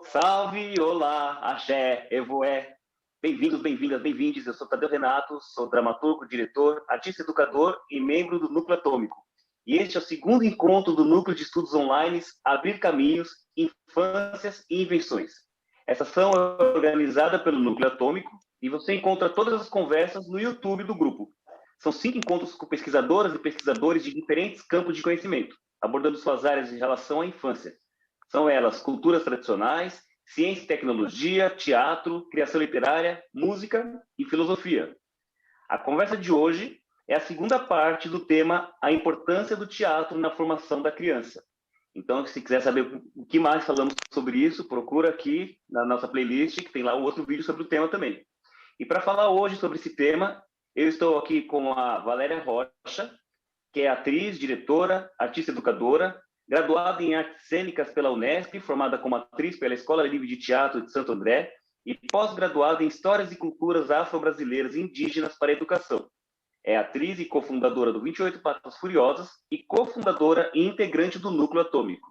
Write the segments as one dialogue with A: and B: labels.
A: Salve, olá, axé, evoé. Bem-vindos, bem-vindas, bem-vindes. Eu sou Tadeu Renato, sou dramaturgo, diretor, artista educador e membro do Núcleo Atômico. E este é o segundo encontro do Núcleo de Estudos Online Abrir Caminhos, Infâncias e Invenções. Essa ação é organizada pelo Núcleo Atômico e você encontra todas as conversas no YouTube do grupo. São 5 encontros com pesquisadoras e pesquisadores de diferentes campos de conhecimento, abordando suas áreas em relação à infância. São elas culturas tradicionais, ciência e tecnologia, teatro, criação literária, música e filosofia. A conversa de hoje é a segunda parte do tema A Importância do Teatro na Formação da Criança. Então, se quiser saber o que mais falamos sobre isso, procura aqui na nossa playlist, que tem lá um outro vídeo sobre o tema também. E para falar hoje sobre esse tema, eu estou aqui com a Valéria Rocha, que é atriz, diretora, artista educadora, graduada em Artes Cênicas pela Unesp, formada como atriz pela Escola Livre de Teatro de Santo André e pós-graduada em Histórias e Culturas Afro-Brasileiras e Indígenas para a Educação. É atriz e cofundadora do 28 Patas Furiosas e cofundadora e integrante do Núcleo Atômico.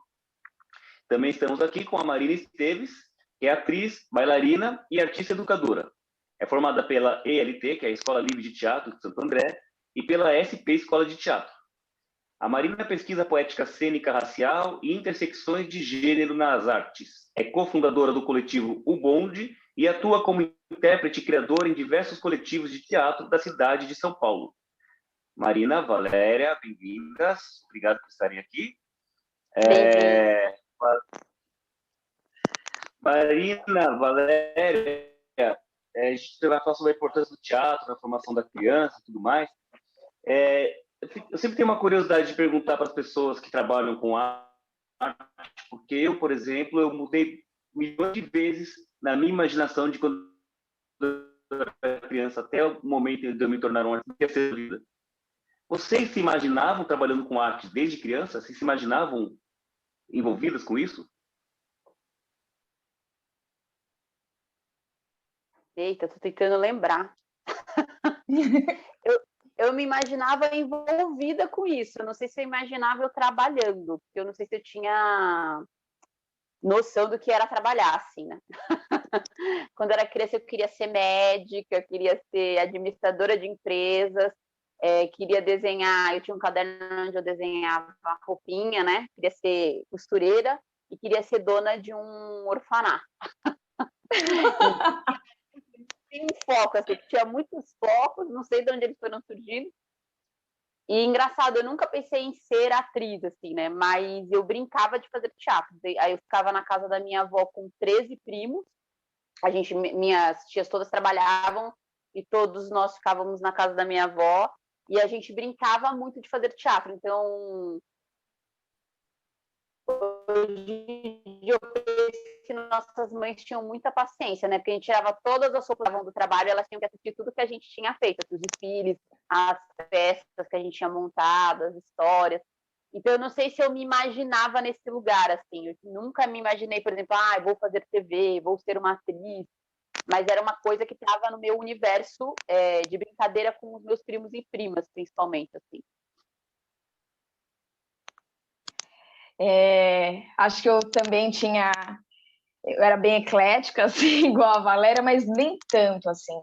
A: Também estamos aqui com a Marina Esteves, que é atriz, bailarina e artista educadora. É formada pela ELT, que é a Escola Livre de Teatro de Santo André, e pela SP Escola de Teatro. A Marina pesquisa poética cênica racial e intersecções de gênero nas artes. É cofundadora do coletivo O Bonde e atua como intérprete e criadora em diversos coletivos de teatro da cidade de São Paulo. Marina, Valéria, bem-vindas. Obrigado por estarem aqui. Marina, Valéria, a gente vai falar sobre a importância do teatro na formação da criança e tudo mais. Eu sempre tenho uma curiosidade de perguntar para as pessoas que trabalham com arte, porque eu, por exemplo, eu mudei milhões de vezes na minha imaginação de quando eu era criança até o momento de eu me tornar um artista da vida. Vocês se imaginavam trabalhando com arte desde criança? Vocês se imaginavam envolvidas com isso?
B: Eita, tô tentando lembrar. Eu me imaginava envolvida com isso. Eu não sei se eu imaginava eu trabalhando, porque eu não sei se eu tinha noção do que era trabalhar, assim, né? Quando eu era criança, eu queria ser médica, eu queria ser administradora de empresas, queria desenhar. Eu tinha um caderno onde eu desenhava roupinha, né? Queria ser costureira e queria ser dona de um orfanato. Tem um foco, assim, tinha muitos focos, não sei de onde eles foram surgindo. E engraçado, eu nunca pensei em ser atriz, assim, né? Mas eu brincava de fazer teatro. Aí eu ficava na casa da minha avó com 13 primos. Minhas tias todas trabalhavam e todos nós ficávamos na casa da minha avó e a gente brincava muito de fazer teatro. Então, hoje eu penso que nossas mães tinham muita paciência, né? Porque a gente tirava todas as roupas do trabalho, elas tinham que assistir tudo que a gente tinha feito, os desfiles, as festas que a gente tinha montado, as histórias. Então, eu não sei se eu me imaginava nesse lugar, assim. Eu nunca me imaginei, por exemplo, vou fazer TV, vou ser uma atriz. Mas era uma coisa que estava no meu universo de brincadeira com os meus primos e primas, principalmente, assim.
C: Acho que eu também eu era bem eclética, assim, igual a Valéria, mas nem tanto, assim.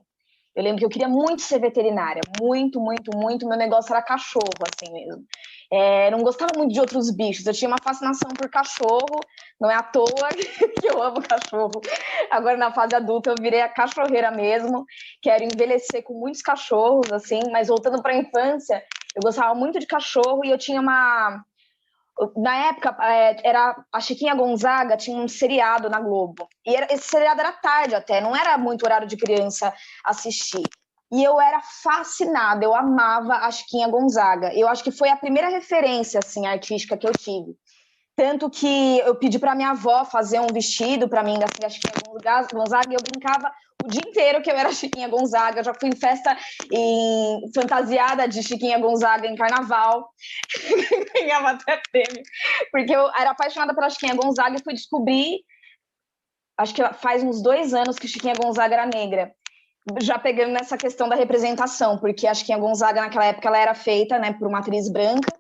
C: Eu lembro que eu queria muito ser veterinária, muito, muito, muito. Meu negócio era cachorro, assim mesmo. Não gostava muito de outros bichos, eu tinha uma fascinação por cachorro, não é à toa que eu amo cachorro. Agora, na fase adulta, eu virei a cachorreira mesmo, quero envelhecer com muitos cachorros, assim, mas voltando para a infância, eu gostava muito de cachorro e eu tinha uma... Na época, era a Chiquinha Gonzaga, tinha um seriado na Globo. E esse seriado era tarde até, não era muito horário de criança assistir. E eu era fascinada, eu amava a Chiquinha Gonzaga. Eu acho que foi a primeira referência assim, artística que eu tive. Tanto que eu pedi para minha avó fazer um vestido para mim da Chiquinha Gonzaga e eu brincava o dia inteiro que eu era Chiquinha Gonzaga. Eu já fui em festa fantasiada de Chiquinha Gonzaga em carnaval. Ganhava até prêmio. Porque eu era apaixonada pela Chiquinha Gonzaga e fui descobrir, acho que faz uns 2 anos que Chiquinha Gonzaga era negra. Já pegando nessa questão da representação, porque a Chiquinha Gonzaga naquela época ela era feita, né, por uma atriz branca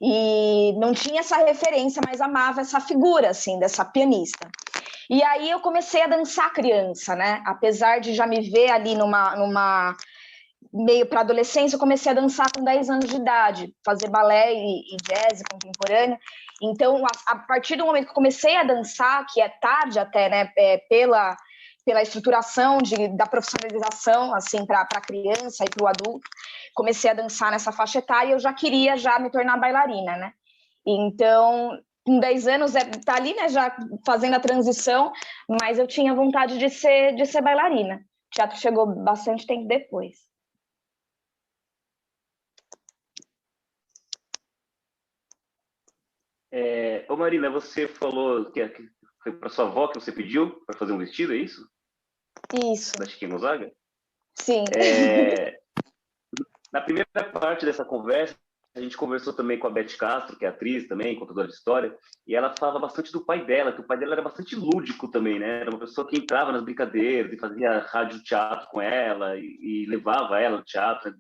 C: e não tinha essa referência, mas amava essa figura, assim, dessa pianista. E aí eu comecei a dançar criança, né? Apesar de já me ver ali numa meio para adolescência, eu comecei a dançar com 10 anos de idade, fazer balé e jazz contemporâneo. Então, a partir do momento que eu comecei a dançar, que é tarde até, né, pela estruturação da profissionalização, assim, para a criança e para o adulto, comecei a dançar nessa faixa etária e eu já queria me tornar bailarina, né? Então, com 10 anos, tá ali, né, já fazendo a transição, mas eu tinha vontade de ser bailarina. O teatro chegou bastante tempo depois.
A: Ô Marina, você falou que foi para sua avó que você pediu para fazer um vestido, é isso?
C: Isso.
A: Da Chiquinha Gonzaga?
C: Sim.
A: Na primeira parte dessa conversa, a gente conversou também com a Beth Castro, que é atriz também, contadora de história, e ela falava bastante do pai dela, que o pai dela era bastante lúdico também, né? Era uma pessoa que entrava nas brincadeiras e fazia rádio teatro com ela e levava ela ao teatro.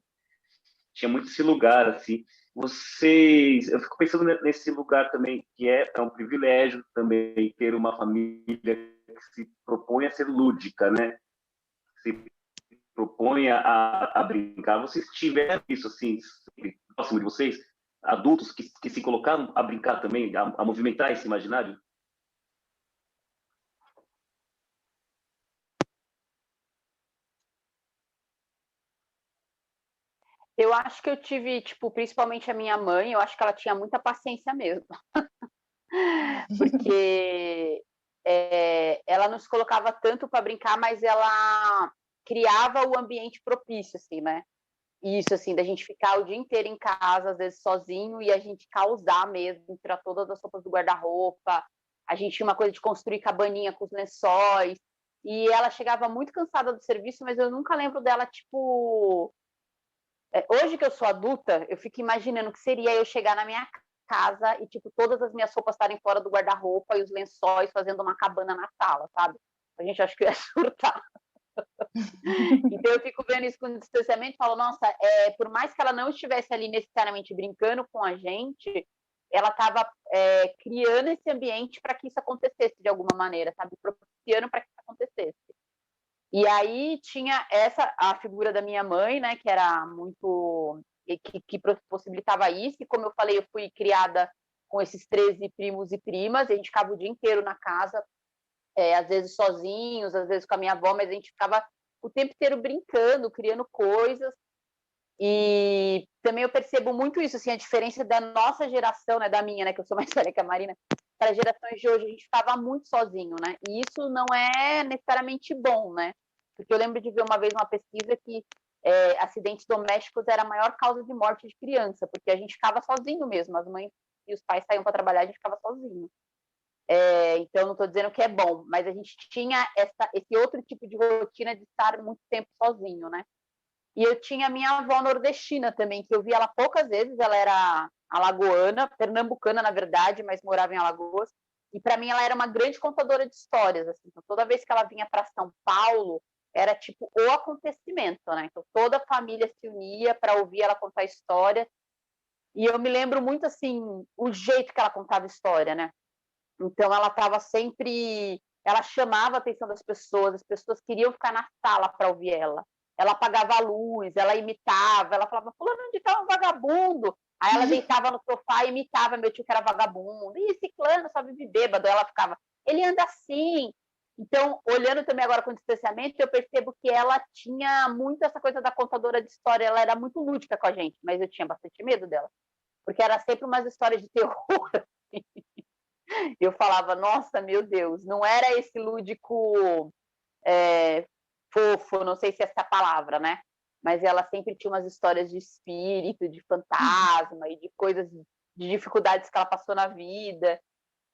A: Tinha muito esse lugar, assim. Eu fico pensando nesse lugar também, que é um privilégio também ter uma família que se propõe a ser lúdica, né? Se propõe a brincar. Vocês tiveram isso, assim, próximo de vocês? Adultos que se colocaram a brincar também, a movimentar esse imaginário?
B: Eu acho que eu tive, tipo, principalmente a minha mãe, eu acho que ela tinha muita paciência mesmo. Porque ela não se colocava tanto para brincar, mas ela criava o ambiente propício, assim, né? Isso, assim, da gente ficar o dia inteiro em casa, às vezes sozinho, e a gente causar mesmo, tirar todas as roupas do guarda-roupa. A gente tinha uma coisa de construir cabaninha com os lençóis. E ela chegava muito cansada do serviço, mas eu nunca lembro dela, tipo... Hoje que eu sou adulta, eu fico imaginando que seria eu chegar na minha casa e, tipo, todas as minhas roupas estarem fora do guarda-roupa e os lençóis fazendo uma cabana na sala, sabe? A gente acha que eu ia surtar. Então eu fico vendo isso com distanciamento e falo, nossa, por mais que ela não estivesse ali necessariamente brincando com a gente, ela estava criando esse ambiente para que isso acontecesse de alguma maneira, sabe? Propiciando para que isso acontecesse. E aí tinha a figura da minha mãe, né, que era muito... que possibilitava isso, e como eu falei, eu fui criada com esses 13 primos e primas, e a gente ficava o dia inteiro na casa, às vezes sozinhos, às vezes com a minha avó, mas a gente ficava o tempo inteiro brincando, criando coisas. E também eu percebo muito isso, assim, a diferença da nossa geração, né, da minha, né, que eu sou mais velha que a Marina, para as gerações de hoje, a gente ficava muito sozinho, né? E isso não é necessariamente bom, né? Porque eu lembro de ver uma vez uma pesquisa que acidentes domésticos era a maior causa de morte de criança, porque a gente ficava sozinho mesmo, as mães e os pais saíam para trabalhar, a gente ficava sozinho. Então, não estou dizendo que é bom, mas a gente tinha esse outro tipo de rotina de estar muito tempo sozinho, né? E eu tinha a minha avó nordestina também, que eu vi ela poucas vezes, ela era alagoana, pernambucana, na verdade, mas morava em Alagoas, e para mim ela era uma grande contadora de histórias, assim. Então, toda vez que ela vinha para São Paulo, era tipo o acontecimento, né? Então, toda a família se unia para ouvir ela contar história, e eu me lembro muito, assim, o jeito que ela contava história, né? Então, ela estava sempre... Ela chamava a atenção das pessoas, as pessoas queriam ficar na sala para ouvir ela. Ela apagava a luz, ela imitava, ela falava, fulano de tal é um vagabundo. Aí ela deitava no sofá e imitava meu tio que era vagabundo. E ciclano só vive bêbado. Ela ficava, ele anda assim. Então, olhando também agora com distanciamento, eu percebo que ela tinha muito essa coisa da contadora de história. Ela era muito lúdica com a gente, mas eu tinha bastante medo dela. Porque era sempre umas histórias de terror. Eu falava, nossa, meu Deus, não era esse lúdico fofo, não sei se é essa palavra, né? Mas ela sempre tinha umas histórias de espírito, de fantasma e de coisas, de dificuldades que ela passou na vida.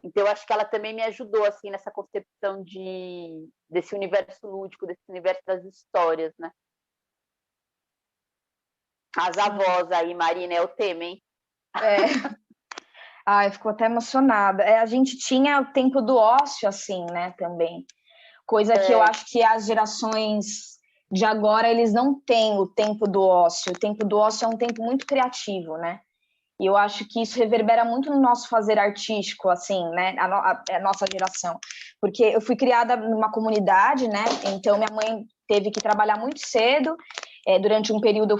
B: Então, eu acho que ela também me ajudou, assim, nessa concepção desse universo lúdico, desse universo das histórias, né? As avós aí, Marina, é o tema, hein?
C: Ai, ficou até emocionada. A gente tinha o tempo do ócio, assim, né, também. Coisa que eu acho que as gerações de agora, eles não têm o tempo do ócio. O tempo do ócio é um tempo muito criativo, né? E eu acho que isso reverbera muito no nosso fazer artístico, assim, né? A nossa geração. porque eu fui criada numa comunidade, né? Então minha mãe teve que trabalhar muito cedo. Durante um período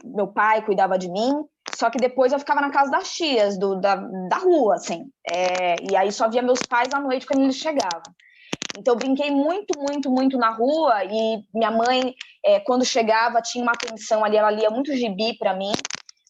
C: meu pai cuidava de mim, só que depois eu ficava na casa das tias, da rua, assim. E aí só via meus pais à noite quando eles chegavam. Então eu brinquei muito, muito, muito na rua, e minha mãe, quando chegava, tinha uma atenção ali, ela lia muito gibi para mim,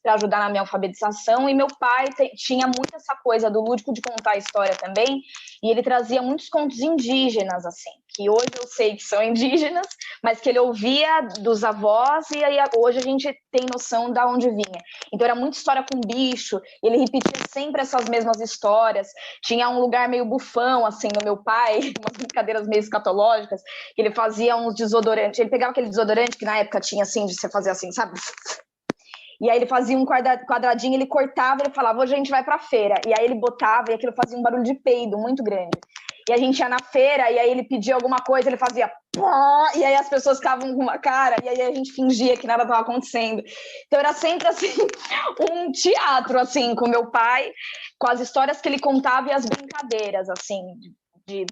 C: para ajudar na minha alfabetização, e meu pai tinha muito essa coisa do lúdico de contar a história também, e ele trazia muitos contos indígenas, assim, que hoje eu sei que são indígenas, mas que ele ouvia dos avós, e aí hoje a gente tem noção de onde vinha. Então era muita história com bicho, ele repetia sempre essas mesmas histórias, tinha um lugar meio bufão, assim, no meu pai, umas brincadeiras meio escatológicas, que ele fazia uns desodorantes, ele pegava aquele desodorante que na época tinha, assim, de você fazer assim, sabe? E aí ele fazia um quadradinho, ele cortava, ele falava, hoje a gente vai pra feira. E aí ele botava, e aquilo fazia um barulho de peido muito grande. E a gente ia na feira, e aí ele pedia alguma coisa, ele fazia pó, e aí as pessoas ficavam com uma cara, e aí a gente fingia que nada estava acontecendo. Então era sempre, assim, um teatro, assim, com meu pai, com as histórias que ele contava e as brincadeiras, assim, de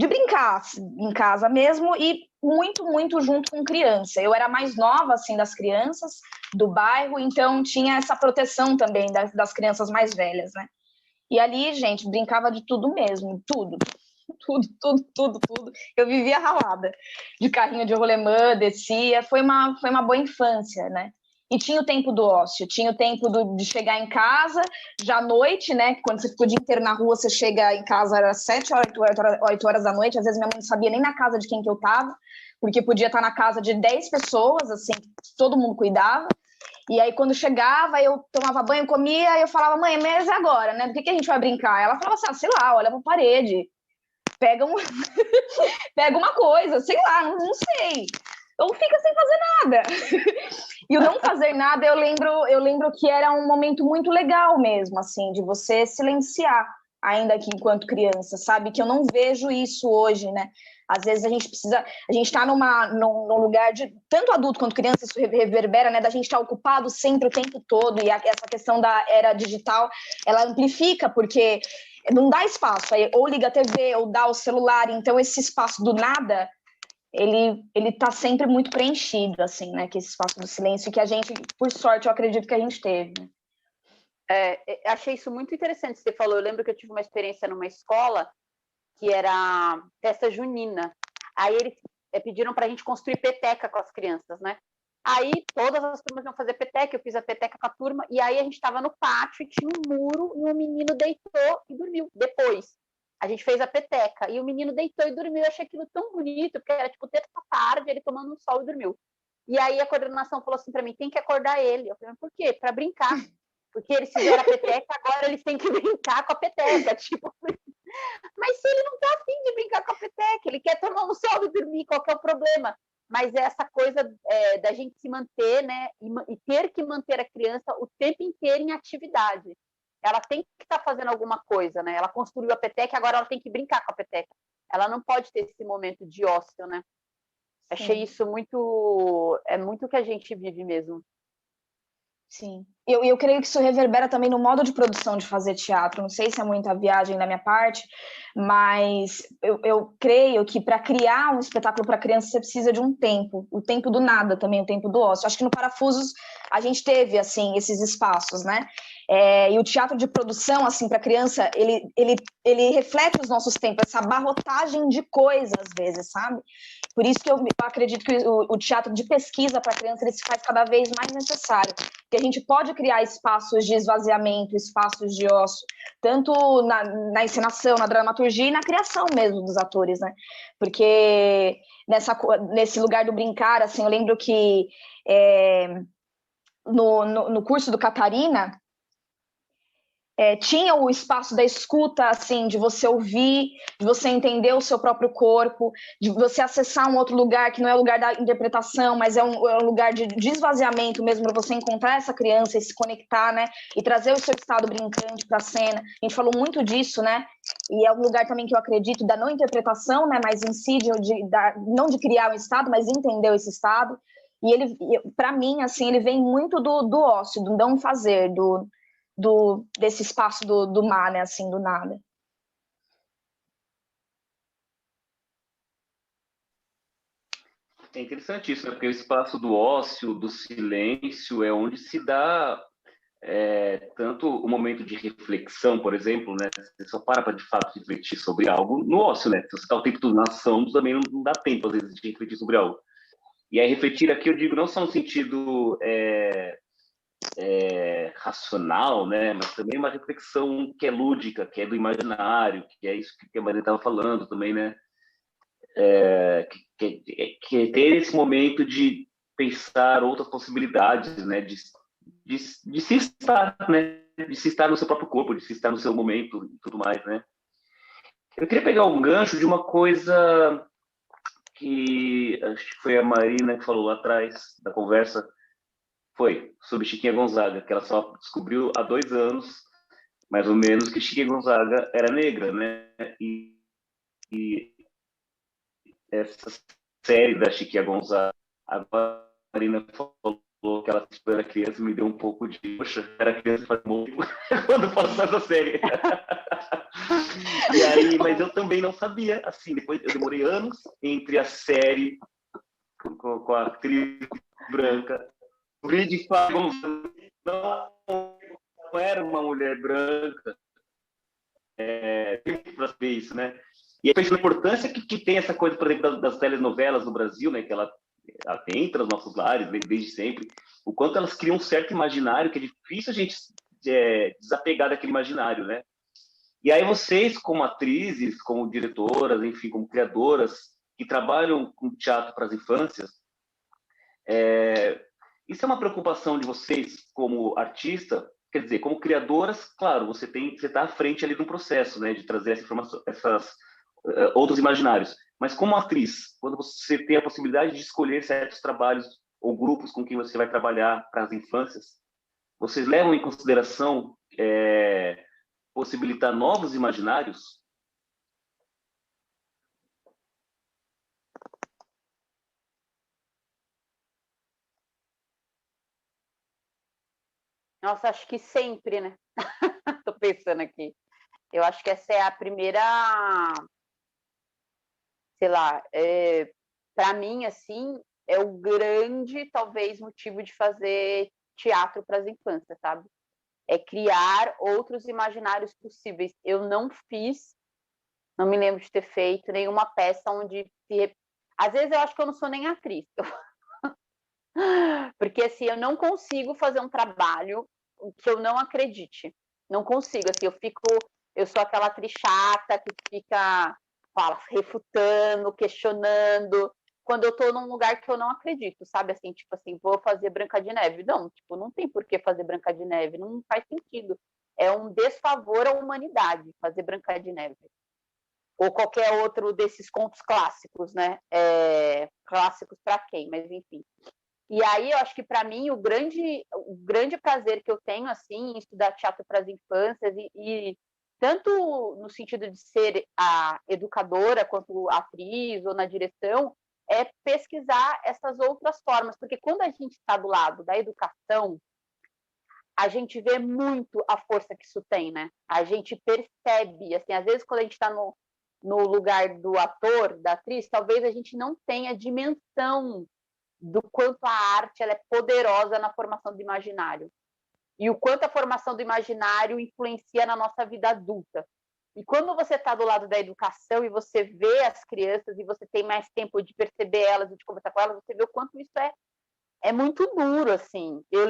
C: brincar em casa mesmo, e muito, muito junto com criança. Eu era mais nova, assim, das crianças do bairro, então tinha essa proteção também das crianças mais velhas, né? E ali, gente, brincava de tudo mesmo, tudo. Eu vivia ralada, de carrinho de rolemã, descia, foi uma boa infância, né? E tinha o tempo do ócio, tinha o tempo de chegar em casa, já à noite, né? Quando você ficou o dia inteiro na rua, você chega em casa, era 7 horas, 8 horas da noite, às vezes minha mãe não sabia nem na casa de quem que eu tava, porque podia estar na casa de 10 pessoas, assim, todo mundo cuidava. E aí, quando chegava, eu tomava banho, comia, e eu falava, mãe, mas é agora, né? Do que a gente vai brincar? Ela falava assim, sei lá, olha pra parede, pega uma coisa, sei lá, não sei. Ou fica sem fazer nada. E o não fazer nada, eu lembro que era um momento muito legal mesmo, assim, de você silenciar, ainda que enquanto criança, sabe? Que eu não vejo isso hoje, né? Às vezes a gente está num lugar de, tanto adulto quanto criança, isso reverbera, né? Da gente estar ocupado sempre o tempo todo, e essa questão da era digital, ela amplifica, porque não dá espaço, aí ou liga a TV, ou dá o celular, então esse espaço do nada, ele tá sempre muito preenchido, assim, né? Que esse espaço do silêncio que a gente, por sorte, eu acredito que a gente teve.
B: Achei isso muito interessante, você falou, eu lembro que eu tive uma experiência numa escola, que era festa junina. Aí eles pediram para a gente construir peteca com as crianças, né? Aí todas as turmas iam fazer peteca, eu fiz a peteca com a turma, e aí a gente estava no pátio e tinha um muro, e um menino deitou e dormiu. Depois, a gente fez a peteca, e o menino deitou e dormiu. Eu achei aquilo tão bonito, porque era tipo terça-tarde, ele tomando um sol e dormiu. E aí a coordenação falou assim para mim, tem que acordar ele. Eu falei, por quê? Para brincar. Porque eles fizeram a peteca, agora eles têm que brincar com a peteca. Tipo, mas se ele não está afim de brincar com a peteca, ele quer tomar um sol e dormir, qual que é o problema? Mas essa coisa da gente se manter, né, e ter que manter a criança o tempo inteiro em atividade. Ela tem que estar fazendo alguma coisa, né? Ela construiu a peteca, agora ela tem que brincar com a peteca. Ela não pode ter esse momento de ócio, né? Sim. Achei isso muito o que a gente vive mesmo.
C: Sim. Eu creio que isso reverbera também no modo de produção de fazer teatro. Não sei se é muita viagem da minha parte, mas eu creio que para criar um espetáculo para criança você precisa de um tempo, o tempo do nada também, o tempo do ócio. Acho que no Parafusos a gente teve assim esses espaços, né? E o teatro de produção assim para criança ele reflete os nossos tempos, essa abarrotagem de coisas às vezes, sabe? Por isso que eu acredito que o teatro de pesquisa para criança ele se faz cada vez mais necessário, porque a gente pode criar espaços de esvaziamento, espaços de ócio, tanto na encenação, na dramaturgia e na criação mesmo dos atores, né? Porque nesse lugar do brincar, assim, eu lembro que no curso do Catarina, tinha o espaço da escuta, assim, de você ouvir, de você entender o seu próprio corpo, de você acessar um outro lugar que não é o lugar da interpretação, mas é um lugar de esvaziamento mesmo, para você encontrar essa criança e se conectar, né? E trazer o seu estado brincante para a cena. A gente falou muito disso, né? E é um lugar também que eu acredito da não interpretação, né? Mas em si, não de criar um estado, mas entender esse estado. E ele, para mim, assim, ele vem muito do ócio, do não fazer, desse espaço do mar, né, assim, do nada.
A: É interessante isso, né? Porque o espaço do ócio, do silêncio, é onde se dá tanto o momento de reflexão, por exemplo, né? Você só para de fato refletir sobre algo no ócio, né? Se você está o tempo todo na ação, também não dá tempo, às vezes, de refletir sobre algo. E aí, refletir aqui, eu digo não só no sentido racional, né? Mas também uma reflexão que é lúdica, que é do imaginário, que é isso que a Maria estava falando também, né? Que é ter esse momento de pensar outras possibilidades, né? De se estar, né? De se estar no seu próprio corpo, de se estar no seu momento e tudo mais, né? Eu queria pegar um gancho de uma coisa que acho que foi a Marina que falou lá atrás da conversa, foi sobre Chiquinha Gonzaga, que ela só descobriu há 2 anos, mais ou menos, que Chiquinha Gonzaga era negra, né? E essa série da Chiquinha Gonzaga, a Marina falou que ela era criança e me deu um pouco de... Poxa, era criança faz muito quando passou essa série. E aí, mas eu também não sabia, assim, depois eu demorei anos entre a série com a atriz branca, Bridget Gonzaga não era uma mulher branca, para ver isso, né? E eu penso na importância que tem essa coisa, por exemplo, das telenovelas no Brasil, né? Que ela entra nos nossos lares desde sempre, o quanto elas criam um certo imaginário que é difícil a gente desapegar daquele imaginário, né? E aí vocês, como atrizes, como diretoras, enfim, como criadoras que trabalham com teatro para as infâncias, isso é uma preocupação de vocês como artista? Quer dizer, como criadoras, claro, você está à frente ali do processo, né, de trazer essa informação, outros imaginários. Mas como atriz, quando você tem a possibilidade de escolher certos trabalhos ou grupos com quem você vai trabalhar para as infâncias, vocês levam em consideração possibilitar novos imaginários?
B: Nossa, acho que sempre, né? Tô pensando aqui. Eu acho que essa é a primeira, sei lá, para mim, assim, é o grande, talvez, motivo de fazer teatro para as infâncias, sabe? É criar outros imaginários possíveis. Eu não fiz, não me lembro de ter feito nenhuma peça onde às vezes eu acho que eu não sou nem atriz. Porque assim, eu não consigo fazer um trabalho que eu não acredite. Não consigo, assim, eu sou aquela atriz chata que fica refutando, questionando, quando eu tô num lugar que eu não acredito, sabe? Assim, tipo assim, vou fazer Branca de Neve. Não, tipo, não tem por que fazer Branca de Neve, não faz sentido. É um desfavor à humanidade fazer Branca de Neve. Ou qualquer outro desses contos clássicos, né? Clássicos para quem, mas enfim. E aí eu acho que para mim o grande prazer que eu tenho assim em estudar teatro para as infâncias e tanto no sentido de ser a educadora quanto atriz ou na direção é pesquisar essas outras formas, porque quando a gente está do lado da educação, a gente vê muito a força que isso tem, né? A gente percebe, assim, às vezes quando a gente está no lugar do ator, da atriz, talvez a gente não tenha dimensão do quanto a arte ela é poderosa na formação do imaginário e o quanto a formação do imaginário influencia na nossa vida adulta. E quando você está do lado da educação e você vê as crianças e você tem mais tempo de perceber elas e de conversar com elas, você vê o quanto isso é muito duro, assim. Eu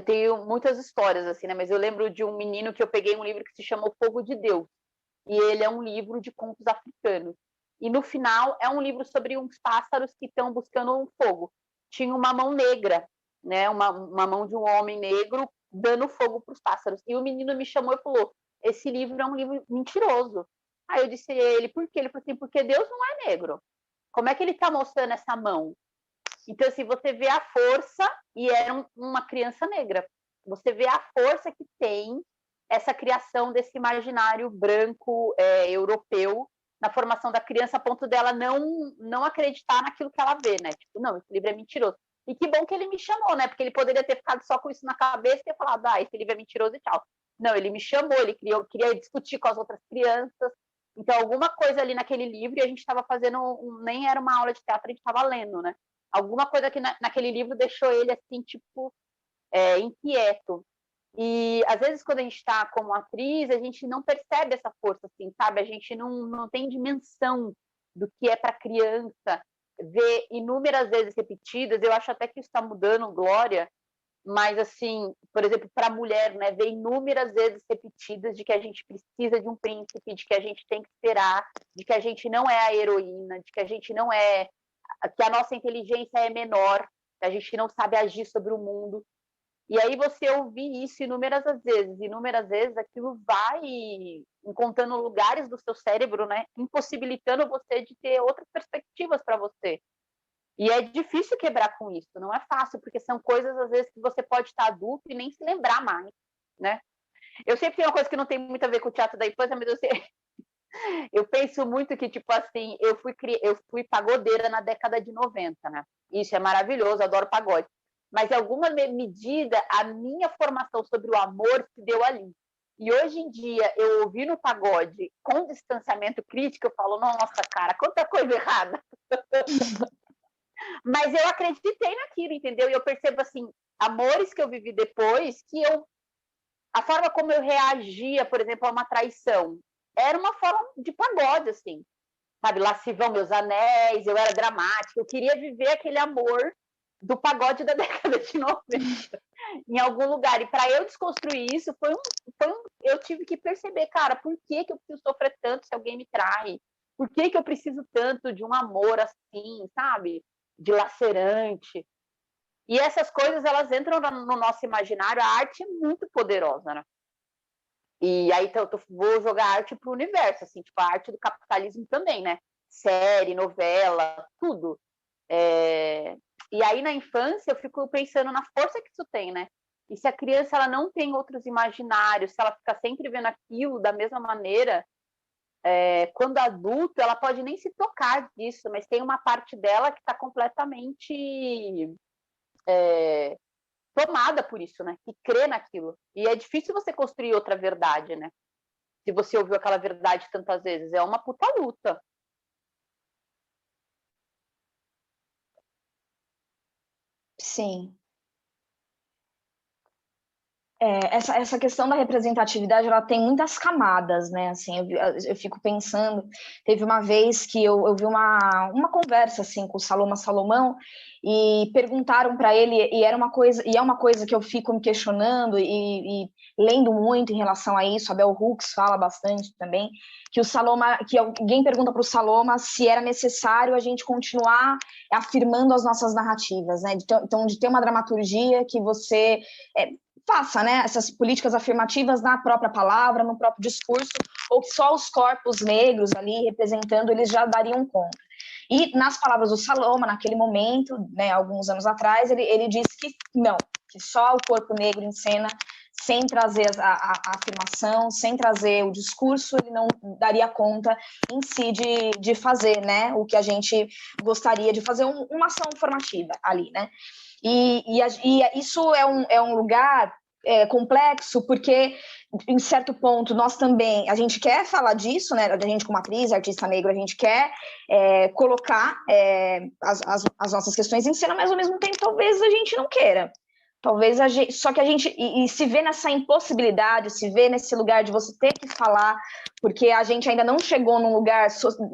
B: tenho muitas histórias, assim, né? Mas eu lembro de um menino que eu peguei um livro que se chama O Fogo de Deus. E ele é um livro de contos africanos. E no final é um livro sobre uns pássaros que estão buscando um fogo. Tinha uma mão negra, né? Uma mão de um homem negro dando fogo para os pássaros. E o menino me chamou e falou: esse livro é um livro mentiroso. Aí eu disse a ele: por quê? Ele falou assim: porque Deus não é negro. Como é que ele está mostrando essa mão? Então, assim, você vê a força, e era uma criança negra. Você vê a força que tem essa criação desse imaginário branco europeu na formação da criança, a ponto dela não acreditar naquilo que ela vê, né? Tipo, não, esse livro é mentiroso. E que bom que ele me chamou, né? Porque ele poderia ter ficado só com isso na cabeça e ter falado, esse livro é mentiroso e tchau. Não, ele me chamou, ele queria discutir com as outras crianças. Então, alguma coisa ali naquele livro, e a gente estava fazendo, nem era uma aula de teatro, a gente estava lendo, né? Alguma coisa que naquele livro deixou ele, assim, tipo, inquieto. E, às vezes, quando a gente está como atriz, a gente não percebe essa força, assim, sabe? A gente não tem dimensão do que é para criança ver inúmeras vezes repetidas. Eu acho até que isso está mudando, Glória, mas, assim, por exemplo, para a mulher, né, ver inúmeras vezes repetidas de que a gente precisa de um príncipe, de que a gente tem que esperar, de que a gente não é a heroína, de que a gente não é, que a nossa inteligência é menor, que a gente não sabe agir sobre o mundo. E aí você ouvir isso inúmeras vezes, aquilo vai encontrando lugares do seu cérebro, né, impossibilitando você de ter outras perspectivas para você. E é difícil quebrar com isso, não é fácil, porque são coisas, às vezes, que você pode estar adulto e nem se lembrar mais, né? Eu sempre tenho uma coisa que não tem muito a ver com o teatro da infância, mas eu penso muito que, tipo assim, eu fui pagodeira na década de 90, né? Isso é maravilhoso, adoro pagode. Mas, em alguma medida, a minha formação sobre o amor se deu ali. E hoje em dia, eu ouvi no pagode com distanciamento crítico, eu falo, nossa, cara, quanta coisa errada. Mas eu acreditei naquilo, entendeu? E eu percebo, assim, amores que eu vivi depois, a forma como eu reagia, por exemplo, a uma traição, era uma forma de pagode, assim, sabe? Lá se vão meus anéis, eu era dramática, eu queria viver aquele amor do pagode da década de 90 em algum lugar. E para eu desconstruir isso, eu tive que perceber, cara, por que eu preciso sofrer tanto se alguém me trai? Por que eu preciso tanto de um amor assim, sabe? Dilacerante. E essas coisas, elas entram no nosso imaginário. A arte é muito poderosa, né? E aí então, eu vou jogar arte para o universo, assim, tipo, a arte do capitalismo também, né? Série, novela, tudo. E aí, na infância, eu fico pensando na força que isso tem, né? E se a criança ela não tem outros imaginários, se ela fica sempre vendo aquilo da mesma maneira, quando adulto, ela pode nem se tocar disso, mas tem uma parte dela que está completamente tomada por isso, né? Que crê naquilo. E é difícil você construir outra verdade, né? Se você ouviu aquela verdade tantas vezes. É uma puta luta.
C: Sim. Essa questão da representatividade, ela tem muitas camadas, né? Assim, eu fico pensando, teve uma vez que eu vi uma conversa assim com o Salomão e perguntaram para ele, e é uma coisa que eu fico me questionando e lendo muito em relação a isso. A Bell Hooks fala bastante também, que alguém pergunta para o Saloma se era necessário a gente continuar afirmando as nossas narrativas, né? Então, de ter uma dramaturgia que você faça, né, essas políticas afirmativas na própria palavra, no próprio discurso, ou que só os corpos negros ali representando, eles já dariam conta. E nas palavras do Saloma, naquele momento, né, alguns anos atrás, ele disse que não, que só o corpo negro em cena, sem trazer a afirmação, sem trazer o discurso, ele não daria conta em si de fazer, né, o que a gente gostaria de fazer, uma ação formativa ali, né. E isso é um lugar complexo, porque, em certo ponto, nós também, a gente quer falar disso, né? A gente, como atriz, artista negro, a gente quer colocar as nossas questões em cena, mas, ao mesmo tempo, talvez a gente não queira. Talvez só que a gente se vê nessa impossibilidade, se vê nesse lugar de você ter que falar, porque a gente ainda não chegou num lugar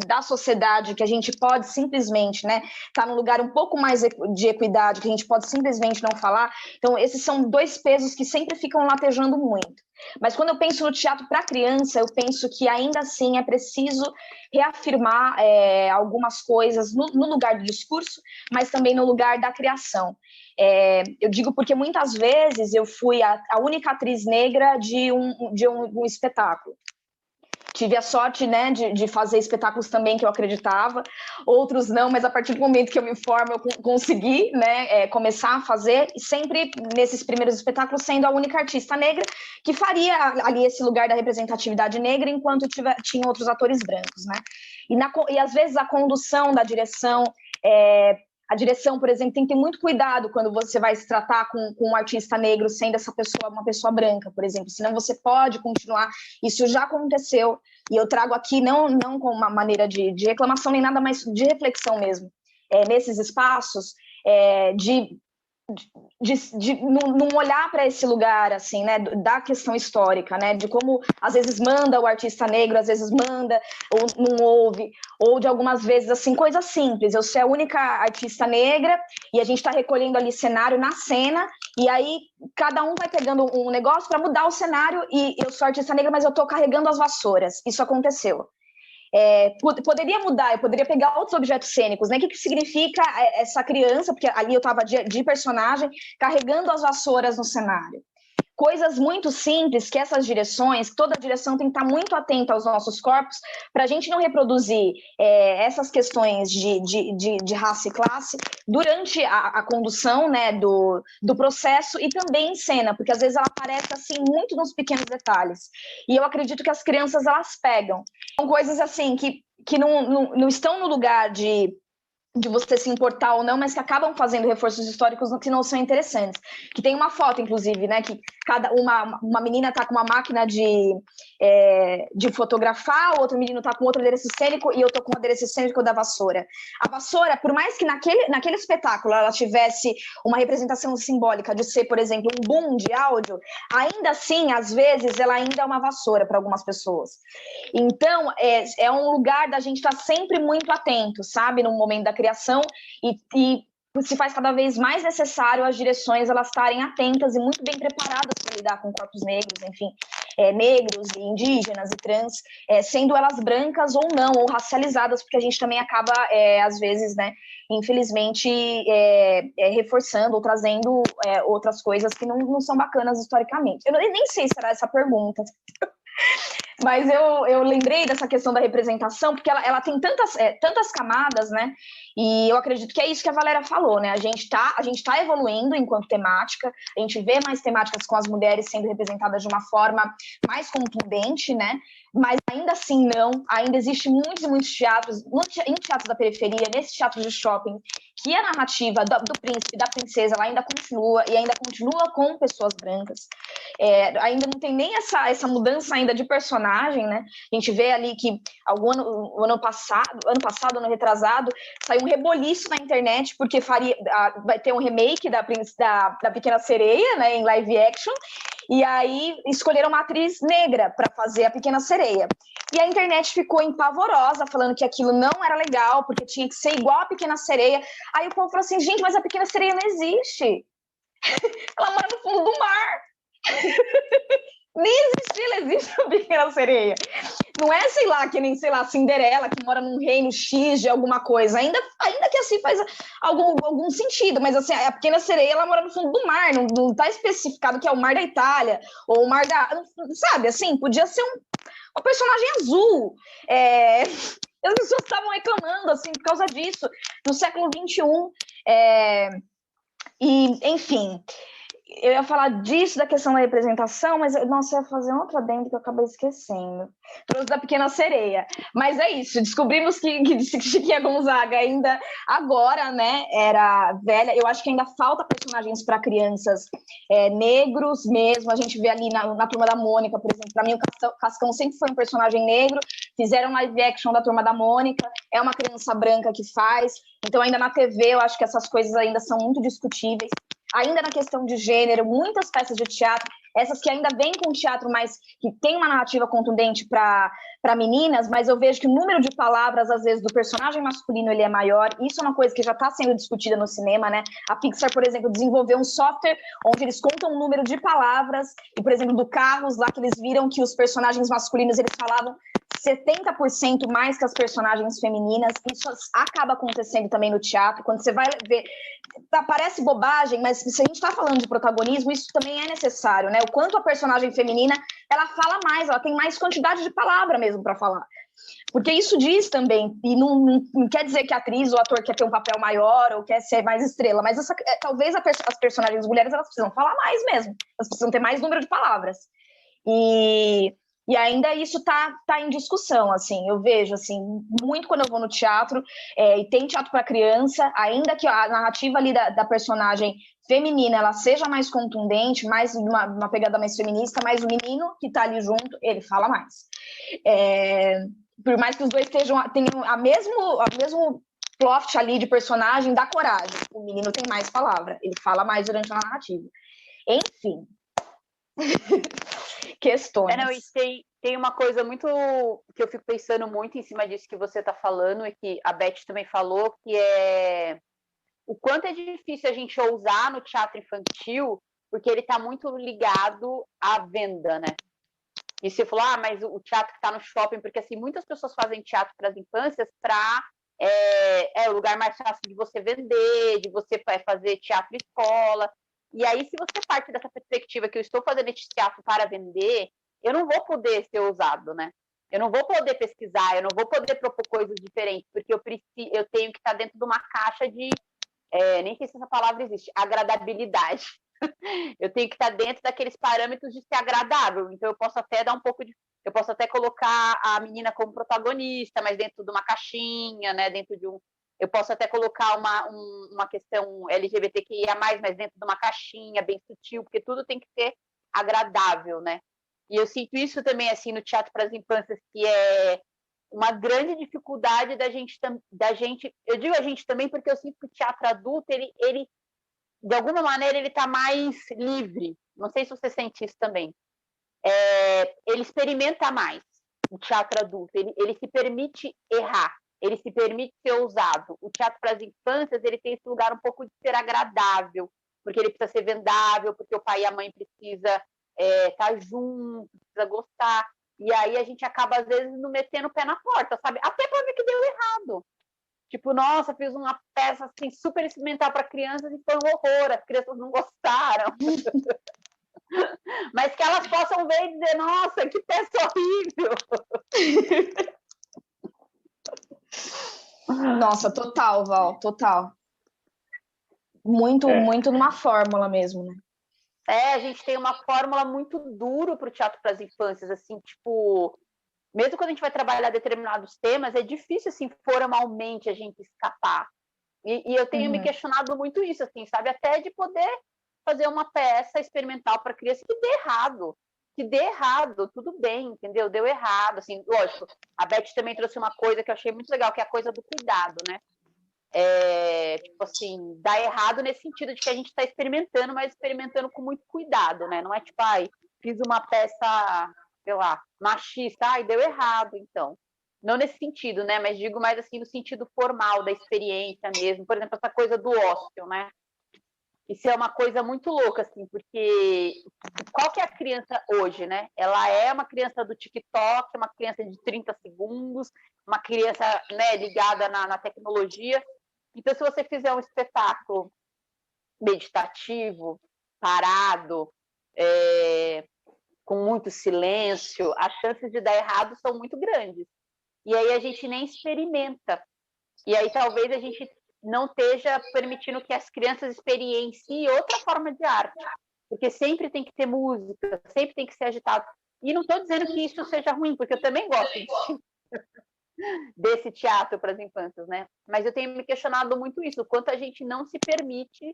C: da sociedade que a gente pode simplesmente, né, tá num lugar um pouco mais de equidade, que a gente pode simplesmente não falar. Então, esses são dois pesos que sempre ficam latejando muito. Mas quando eu penso no teatro para criança, eu penso que ainda assim é preciso reafirmar algumas coisas no lugar do discurso, mas também no lugar da criação. Eu digo porque muitas vezes eu fui a única atriz negra de um espetáculo. Tive a sorte, né, de fazer espetáculos também que eu acreditava, outros não, mas a partir do momento que eu me formo, eu consegui, né, começar a fazer, e sempre nesses primeiros espetáculos sendo a única artista negra que faria ali esse lugar da representatividade negra, enquanto tinha outros atores brancos, né? E às vezes a condução da direção A direção, por exemplo, tem que ter muito cuidado quando você vai se tratar com um artista negro, sendo essa pessoa uma pessoa branca, por exemplo. Senão você pode continuar. Isso já aconteceu. E eu trago aqui não com uma maneira de reclamação nem nada, mas de reflexão mesmo. Nesses espaços, não olhar para esse lugar, assim, né, da questão histórica, né, de como às vezes manda o artista negro, às vezes manda ou não ouve, ou de algumas vezes, assim, coisas simples. Eu sou a única artista negra e a gente está recolhendo ali cenário na cena, e aí cada um vai pegando um negócio para mudar o cenário, e eu sou artista negra, mas eu estou carregando as vassouras. Isso aconteceu. Poderia mudar, eu poderia pegar outros objetos cênicos, né? O que significa essa criança, porque ali eu estava de personagem, carregando as vassouras no cenário. Coisas muito simples que essas direções, toda a direção tem que estar muito atenta aos nossos corpos para a gente não reproduzir essas questões de raça e classe durante a condução, né, do processo e também em cena, porque às vezes ela aparece assim muito nos pequenos detalhes. E eu acredito que as crianças, elas pegam. São coisas assim que não estão no lugar de você se importar ou não, mas que acabam fazendo reforços históricos que não são interessantes. Que tem uma foto, inclusive, né, que uma menina está com uma máquina de fotografar, o outro menino está com outro adereço cênico e eu estou com o adereço cênico da vassoura. A vassoura, por mais que naquele espetáculo ela tivesse uma representação simbólica de ser, por exemplo, um boom de áudio, ainda assim, às vezes, ela ainda é uma vassoura para algumas pessoas. Então, é um lugar da gente estar sempre muito atento, sabe, no momento da criação, e se faz cada vez mais necessário as direções elas estarem atentas e muito bem preparadas para lidar com corpos negros, enfim, negros e indígenas e trans, sendo elas brancas ou não, ou racializadas, porque a gente também acaba, às vezes, né, infelizmente, reforçando ou trazendo outras coisas que não são bacanas historicamente. Eu nem sei se era essa pergunta. Mas eu lembrei dessa questão da representação, porque ela tem tantas camadas, né? E eu acredito que é isso que a Valéria falou, né? A gente tá evoluindo enquanto temática, a gente vê mais temáticas com as mulheres sendo representadas de uma forma mais contundente, né? Mas ainda assim ainda existe muitos e muitos teatros, em teatros da periferia, nesse teatro de shopping, que a narrativa do príncipe, da princesa, ela ainda continua, e ainda continua com pessoas brancas. Ainda não tem nem essa mudança ainda de personagem, né? A gente vê ali que ano passado, ano retrasado, saiu um reboliço na internet, porque vai ter um remake da Pequena Sereia, né, em live action, e aí escolheram uma atriz negra para fazer a Pequena Sereia. E a internet ficou empavorosa, falando que aquilo não era legal, porque tinha que ser igual a Pequena Sereia. Aí o povo falou assim, gente, mas a Pequena Sereia não existe. Ela mora no fundo do mar. Nem existe, ela existe a Pequena Sereia. Não é, sei lá, que nem, sei lá, Cinderela, que mora num reino X de alguma coisa. Ainda que assim faz algum sentido, mas assim, a Pequena Sereia, ela mora no fundo do mar, não tá especificado que é o mar da Itália, ou o mar da... Sabe, assim, podia ser um personagem azul. As pessoas estavam reclamando, assim, por causa disso, no século XXI. E, enfim... Eu ia falar disso, da questão da representação, mas, nossa, eu ia fazer um outro adendo que eu acabei esquecendo. Trouxe da Pequena Sereia. Mas é isso, descobrimos que Chiquinha Gonzaga ainda agora, né, era velha. Eu acho que ainda falta personagens para crianças negros mesmo. A gente vê ali na Turma da Mônica, por exemplo. Para mim, o Cascão sempre foi um personagem negro. Fizeram live action da Turma da Mônica. É uma criança branca que faz. Então, ainda na TV, eu acho que essas coisas ainda são muito discutíveis. Ainda na questão de gênero, muitas peças de teatro, essas que ainda vêm com teatro, mas que tem uma narrativa contundente para meninas, mas eu vejo que o número de palavras, às vezes, do personagem masculino, ele é maior. Isso é uma coisa que já está sendo discutida no cinema, né? A Pixar, por exemplo, desenvolveu um software onde eles contam o número de palavras, e, por exemplo, do Carros, lá que eles viram que os personagens masculinos, eles falavam 70% mais que as personagens femininas. Isso acaba acontecendo também no teatro. Quando você vai ver, parece bobagem, mas se a gente está falando de protagonismo, isso também é necessário, né? O quanto a personagem feminina, ela fala mais, ela tem mais quantidade de palavra mesmo para falar. Porque isso diz também, e não quer dizer que a atriz ou ator quer ter um papel maior ou quer ser mais estrela, mas talvez as personagens mulheres, elas precisam falar mais mesmo, elas precisam ter mais número de palavras. E E ainda isso tá em discussão, assim, eu vejo, assim, muito quando eu vou no teatro, e tem teatro para criança, ainda que a narrativa ali da personagem feminina, ela seja mais contundente, mais uma pegada mais feminista, mas o menino que tá ali junto, ele fala mais. Por mais que os dois tenham a mesmo plot ali de personagem da coragem, o menino tem mais palavra, ele fala mais durante a narrativa. Enfim... questões.
B: Não, e tem uma coisa muito que eu fico pensando muito em cima disso que você está falando, e que a Beth também falou, que é o quanto é difícil a gente ousar no teatro infantil, porque ele está muito ligado à venda, né? E você falou, mas o teatro que está no shopping, porque assim, muitas pessoas fazem teatro para as infâncias para o lugar mais fácil de você vender, de você fazer teatro escola. E aí, se você parte dessa perspectiva que eu estou fazendo esse teatro para vender, eu não vou poder ser ousado, né? Eu não vou poder pesquisar, eu não vou poder propor coisas diferentes, porque eu tenho que estar dentro de uma caixa de, nem sei se essa palavra existe, agradabilidade. Eu tenho que estar dentro daqueles parâmetros de ser agradável. Então, eu posso até eu posso até colocar a menina como protagonista, mas dentro de uma caixinha, né? Dentro de um... Eu posso até colocar uma questão LGBTQIA+, mas dentro de uma caixinha bem sutil, porque tudo tem que ser agradável, né? E eu sinto isso também, assim, no teatro para as infâncias, que é uma grande dificuldade da gente... Eu digo a gente também porque eu sinto que o teatro adulto, ele de alguma maneira, ele está mais livre. Não sei se você sente isso também. Ele experimenta mais, o teatro adulto. Ele se permite errar. Ele se permite ser ousado. O teatro para as infâncias, ele tem esse lugar um pouco de ser agradável, porque ele precisa ser vendável, porque o pai e a mãe precisa estar junto, precisa gostar. E aí a gente acaba, às vezes, não metendo o pé na porta, sabe? Até para ver que deu errado. Tipo, nossa, fiz uma peça assim, super experimental para crianças e foi um horror, as crianças não gostaram. Mas que elas possam ver e dizer, nossa, que peça horrível.
C: Nossa, total, Val, total. Muito numa fórmula mesmo, né?
B: A gente tem uma fórmula muito dura para o teatro para as infâncias, assim, tipo, mesmo quando a gente vai trabalhar determinados temas, é difícil, assim, formalmente a gente escapar. E eu tenho me questionado muito isso, assim, sabe? Até de poder fazer uma peça experimental para criança que dê errado, tudo bem, entendeu? Deu errado, assim, lógico. A Beth também trouxe uma coisa que eu achei muito legal, que é a coisa do cuidado, né? Tipo assim, dá errado nesse sentido de que a gente está experimentando, mas experimentando com muito cuidado, né? Não é tipo, fiz uma peça, sei lá, machista, deu errado, então. Não nesse sentido, né? Mas digo mais assim no sentido formal da experiência mesmo. Por exemplo, essa coisa do ócio, né? Isso é uma coisa muito louca, assim, porque qual que é a criança hoje, né? Ela é uma criança do TikTok, uma criança de 30 segundos, uma criança, né, ligada na tecnologia. Então, se você fizer um espetáculo meditativo, parado, com muito silêncio, as chances de dar errado são muito grandes. E aí a gente nem experimenta. E aí talvez a gente não esteja permitindo que as crianças experienciem outra forma de arte. Porque sempre tem que ter música, sempre tem que ser agitado. E não estou dizendo que isso seja ruim, porque eu também gosto desse teatro para as infâncias, né? Mas eu tenho me questionado muito isso, o quanto a gente não se permite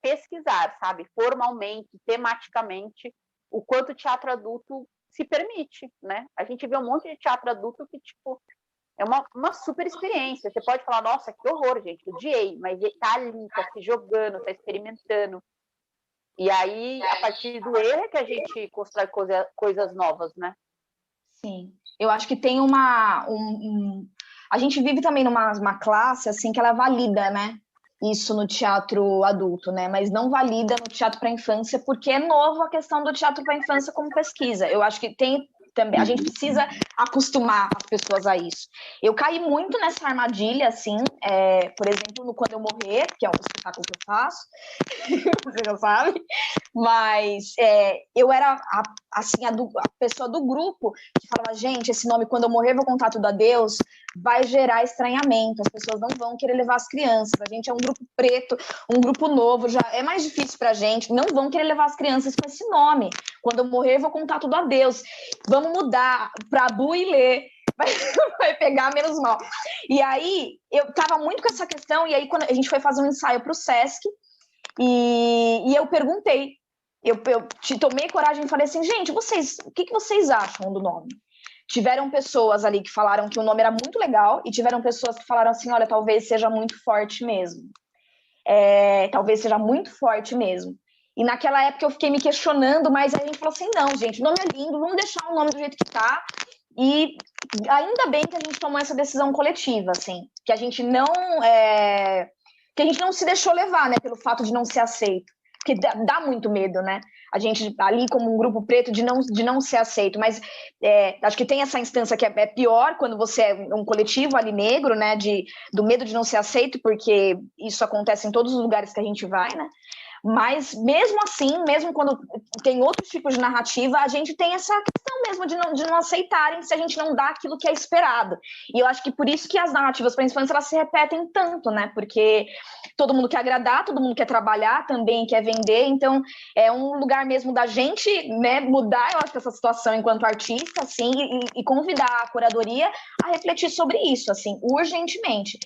B: pesquisar, sabe? Formalmente, tematicamente, o quanto o teatro adulto se permite, né? A gente vê um monte de teatro adulto que, tipo, é uma super experiência. Você pode falar, nossa, que horror, gente, odiei, mas ele tá ali, tá se jogando, tá experimentando. E aí, a partir do erro é que a gente constrói coisas novas, né?
C: Sim. Eu acho que tem a gente vive também numa classe, assim, que ela valida, né? Isso no teatro adulto, né? Mas não valida no teatro para infância, porque é novo a questão do teatro para infância como pesquisa. Eu acho que tem também, a gente precisa acostumar as pessoas a isso. Eu caí muito nessa armadilha, assim, por exemplo, no Quando Eu Morrer, que é um espetáculo que eu faço, você já sabe, mas eu era a pessoa do grupo que falava, gente, esse nome Quando Eu Morrer Vou Contar Tudo a Deus vai gerar estranhamento, as pessoas não vão querer levar as crianças, a gente é um grupo preto, um grupo novo, já é mais difícil pra gente, não vão querer levar as crianças com esse nome. Quando eu morrer, eu vou contar tudo a Deus. Vamos mudar para Bu e Lê. Vai pegar menos mal. E aí, eu tava muito com essa questão, e aí quando a gente foi fazer um ensaio para o Sesc, e eu perguntei, eu te tomei coragem e falei assim, gente, vocês, o que vocês acham do nome? Tiveram pessoas ali que falaram que o nome era muito legal, e tiveram pessoas que falaram assim, olha, talvez seja muito forte mesmo. Talvez seja muito forte mesmo. E naquela época eu fiquei me questionando, mas aí a gente falou assim, não, gente, o nome é lindo, vamos deixar o nome do jeito que tá. E ainda bem que a gente tomou essa decisão coletiva, assim, que a gente não se deixou levar, né, pelo fato de não ser aceito, porque dá muito medo, né? A gente ali como um grupo preto de não ser aceito, mas acho que tem essa instância que é pior quando você é um coletivo ali negro, né, do medo de não ser aceito, porque isso acontece em todos os lugares que a gente vai, né? Mas mesmo assim, mesmo quando tem outros tipos de narrativa, a gente tem essa questão mesmo de não aceitarem se a gente não dá aquilo que é esperado. E eu acho que por isso que as narrativas para a infância, elas se repetem tanto, né? Porque todo mundo quer agradar, todo mundo quer trabalhar, também quer vender, então é um lugar mesmo da gente, né, mudar, eu acho que essa situação enquanto artista, assim, e convidar a curadoria a refletir sobre isso, assim, urgentemente.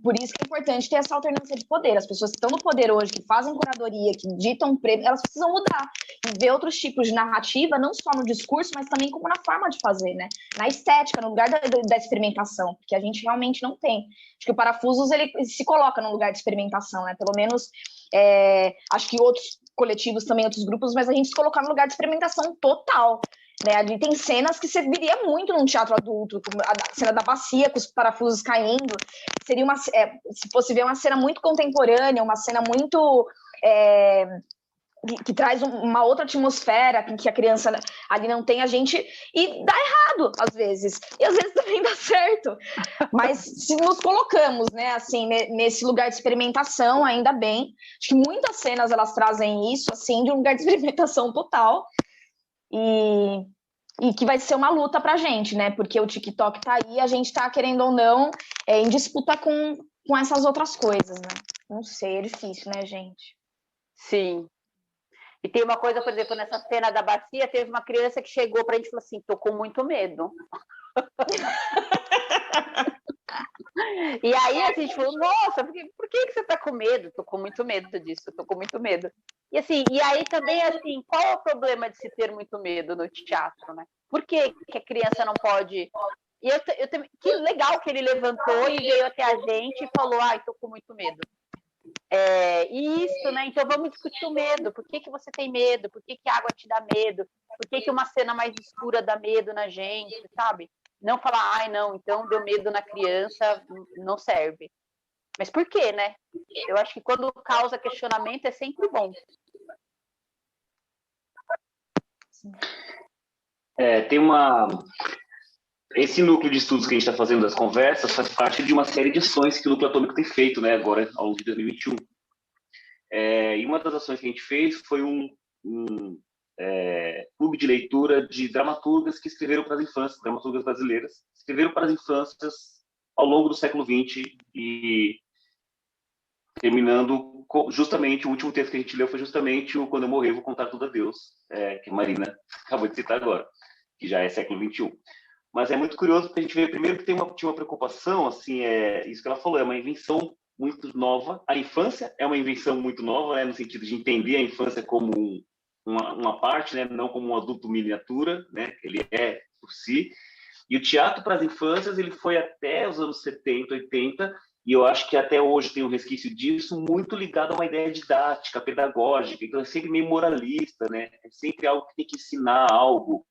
C: Por isso que é importante ter essa alternância de poder. As pessoas que estão no poder hoje, que fazem curadoria, que ditam prêmio, elas precisam mudar e ver outros tipos de narrativa, não só no discurso, mas também como na forma de fazer, né? Na estética, no lugar da experimentação, porque a gente realmente não tem. Acho que o Parafusos, ele se coloca no lugar de experimentação, né? Pelo menos, acho que outros coletivos também, outros grupos, mas a gente se colocar no lugar de experimentação total. Né, ali tem cenas que você viria muito num teatro adulto, como a cena da bacia com os parafusos caindo. Seria se fosse ver uma cena muito contemporânea, uma cena muito que traz uma outra atmosfera que a criança ali não tem, a gente, e dá errado às vezes, e às vezes também dá certo, mas se nos colocamos, né, assim, nesse lugar de experimentação, ainda bem, acho que muitas cenas elas trazem isso, assim, de um lugar de experimentação total. E que vai ser uma luta pra gente, né? Porque o TikTok tá aí, a gente tá, querendo ou não, em disputa com essas outras coisas, né? Não sei, é difícil, né, gente?
B: Sim. E tem uma coisa, por exemplo, nessa cena da bacia, teve uma criança que chegou pra gente e falou assim, tô com muito medo. E aí a gente falou, nossa, por que você tá com medo? Tô com muito medo disso, tô com muito medo. E assim, e aí também, assim, qual é o problema de se ter muito medo no teatro, né? Por que a criança não pode... E que legal que ele levantou e veio até a gente e falou, ai, tô com muito medo. Isso, né? Então vamos discutir o medo. Por que você tem medo? Por que a água te dá medo? Por que uma cena mais escura dá medo na gente, sabe? Não falar, ai, não, então deu medo na criança, não serve. Mas por quê, né? Eu acho que quando causa questionamento é sempre bom.
A: Tem esse núcleo de estudos que a gente está fazendo das conversas faz parte de uma série de ações que o Núcleo Atômico tem feito, né, agora, ao longo de 2021. E uma das ações que a gente fez foi um clube de leitura de dramaturgas que escreveram para as infâncias, dramaturgas brasileiras, escreveram para as infâncias ao longo do século XX e terminando justamente, o último texto que a gente leu foi justamente o Quando Eu Morrer, Vou Contar Tudo a Deus, que a Marina acabou de citar agora, que já é século XXI. Mas é muito curioso porque a gente vê primeiro que tinha uma preocupação, assim, isso que ela falou, é uma invenção muito nova. A infância é uma invenção muito nova, né, no sentido de entender a infância como uma parte, né, não como um adulto miniatura, né, ele é por si. E o teatro para as infâncias ele foi até os anos 70, 80, e eu acho que até hoje tem um resquício disso, muito ligado a uma ideia didática, pedagógica, então é sempre meio moralista, né? É sempre algo que tem que ensinar algo.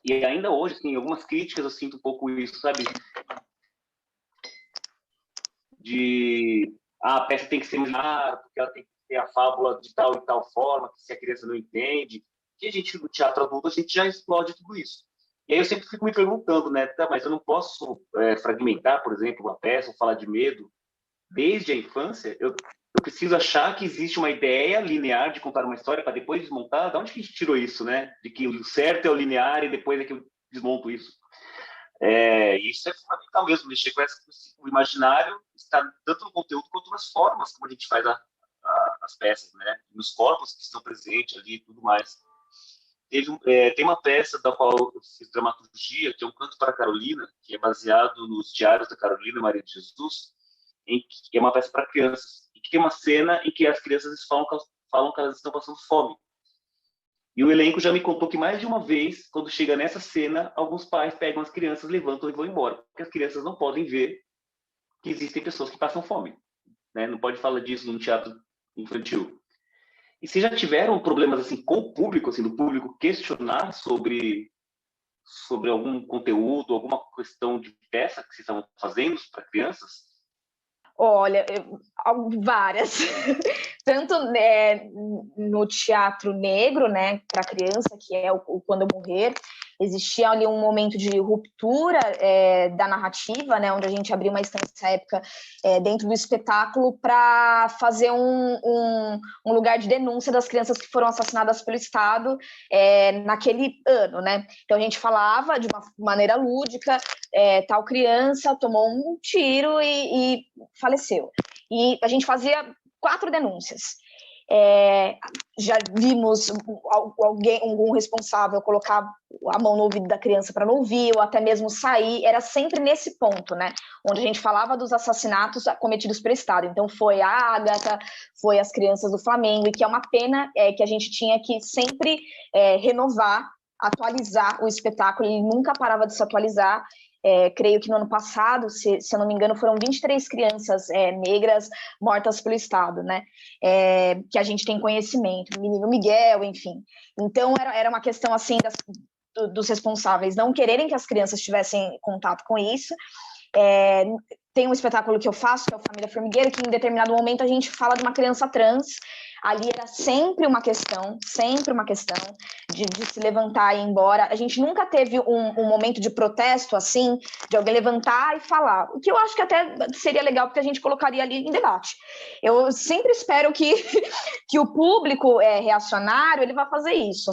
A: E ainda hoje, tem algumas críticas, eu sinto um pouco isso, sabe? A peça tem que ser melhor, porque ela tem que ter a fábula de tal e tal forma, que se a criança não entende. E a gente, no teatro adulto, a gente já explode tudo isso. E aí eu sempre fico me perguntando, né? Tá, mas eu não posso fragmentar, por exemplo, uma peça ou falar de medo desde a infância? Eu preciso achar que existe uma ideia linear de contar uma história para depois desmontar? De onde que a gente tirou isso, né? De que o certo é o linear e depois é que eu desmonto isso. Isso é fundamental mesmo, mexer com o imaginário, está tanto no conteúdo quanto nas formas como a gente faz as peças, né? Nos corpos que estão presentes ali e tudo mais. Tem uma peça da qual eu fiz dramaturgia, que é um Canto para a Carolina, que é baseado nos Diários da Carolina Maria de Jesus, que é uma peça para crianças, e que tem uma cena em que as crianças falam que elas estão passando fome. E o elenco já me contou que mais de uma vez, quando chega nessa cena, alguns pais pegam as crianças, levantam e vão embora, porque as crianças não podem ver que existem pessoas que passam fome, né? Não pode falar disso num teatro infantil. E se já tiveram problemas assim com o público, assim, do público questionar sobre algum conteúdo, alguma questão de peça que vocês estavam fazendo para crianças?
C: Olha, várias. Tanto no teatro negro, né, para criança, que é o Quando Eu Morrer, existia ali um momento de ruptura da narrativa, né, onde a gente abriu uma instância nessa época dentro do espetáculo para fazer um lugar de denúncia das crianças que foram assassinadas pelo Estado naquele ano, né? Então a gente falava de uma maneira lúdica, tal criança tomou um tiro e faleceu. E a gente fazia 4 denúncias. Já vimos algum responsável colocar a mão no ouvido da criança para não ouvir, ou até mesmo sair, era sempre nesse ponto, né? Onde a gente falava dos assassinatos cometidos pelo Estado. Então foi a Ágata, foi as crianças do Flamengo, e que é uma pena que a gente tinha que sempre renovar, atualizar o espetáculo, ele nunca parava de se atualizar. Creio que no ano passado, se eu não me engano, foram 23 crianças negras mortas pelo Estado, né? Que a gente tem conhecimento, o menino Miguel, enfim. Então, era uma questão, assim, dos responsáveis não quererem que as crianças tivessem contato com isso. Tem um espetáculo que eu faço, que é o Família Formigueira, que em determinado momento a gente fala de uma criança trans. Ali era sempre uma questão de se levantar e ir embora. A gente nunca teve um momento de protesto, assim, de alguém levantar e falar. O que eu acho que até seria legal, porque a gente colocaria ali em debate. Eu sempre espero que o público reacionário ele vá fazer isso.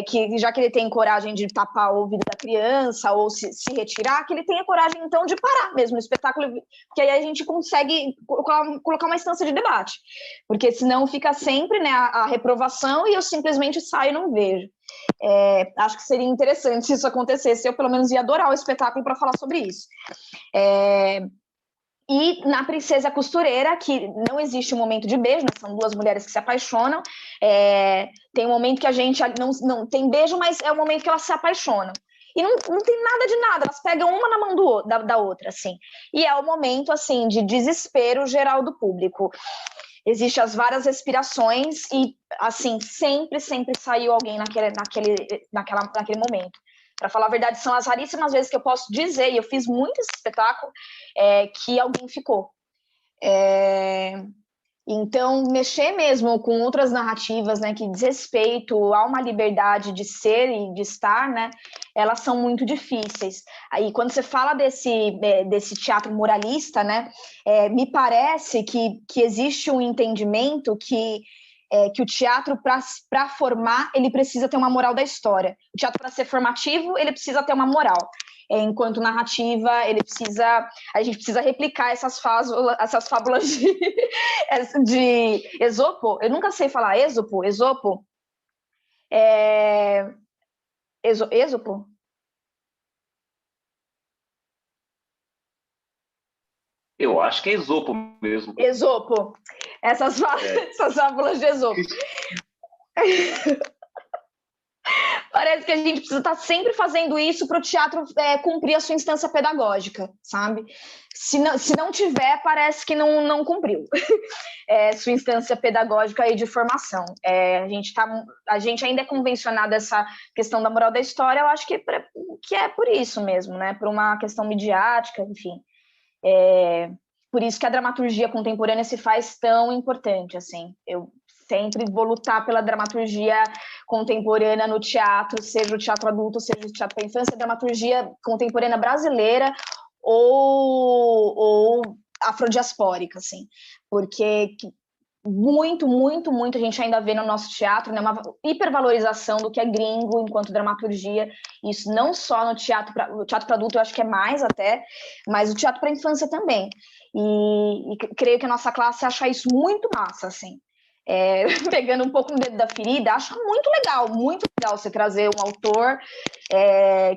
C: Que já que ele tem coragem de tapar o ouvido da criança ou se retirar, que ele tenha coragem, então, de parar mesmo o espetáculo, porque aí a gente consegue colocar uma instância de debate, porque senão fica sempre, né, a reprovação e eu simplesmente saio e não vejo. Acho que seria interessante se isso acontecesse, eu pelo menos ia adorar o espetáculo para falar sobre isso. E na Princesa Costureira, que não existe um momento de beijo, né? São 2 mulheres que se apaixonam. Tem um momento que a gente não tem beijo, mas é o momento que elas se apaixonam. E não tem nada de nada, elas pegam uma na mão da outra, assim. E é o momento, assim, de desespero geral do público. Existem as várias respirações e, assim, sempre saiu alguém naquele momento. Para falar a verdade, são as raríssimas vezes que eu posso dizer, e eu fiz muito esse espetáculo, que alguém ficou. Então, mexer mesmo com outras narrativas, né, que diz respeito a uma liberdade de ser e de estar, né, elas são muito difíceis. Aí, quando você fala desse teatro moralista, né, me parece que existe um entendimento que o teatro, para formar, ele precisa ter uma moral da história. O teatro, para ser formativo, ele precisa ter uma moral. Enquanto narrativa, a gente precisa replicar essas fábulas de Esopo. Eu nunca sei falar Esopo. Esopo?
A: Eu acho que é Esopo mesmo.
C: Esopo. Essas fábulas de Esopo. Parece que a gente precisa estar sempre fazendo isso para o teatro cumprir a sua instância pedagógica, sabe? Se não tiver, parece que não cumpriu sua instância pedagógica e de formação. A gente ainda é convencionado essa questão da moral da história, eu acho que é por isso mesmo, né? Por uma questão midiática, enfim. Por isso que a dramaturgia contemporânea se faz tão importante, assim. Eu sempre vou lutar pela dramaturgia contemporânea no teatro, seja o teatro adulto, seja o teatro para infância, dramaturgia contemporânea brasileira ou afrodiaspórica, assim, porque muito a gente ainda vê no nosso teatro, né, uma hipervalorização do que é gringo enquanto dramaturgia, isso não só no teatro para adulto, eu acho que é mais até, mas o teatro para infância também, e creio que a nossa classe acha isso muito massa, assim. pegando um pouco no dedo da ferida, acho muito legal você trazer um autor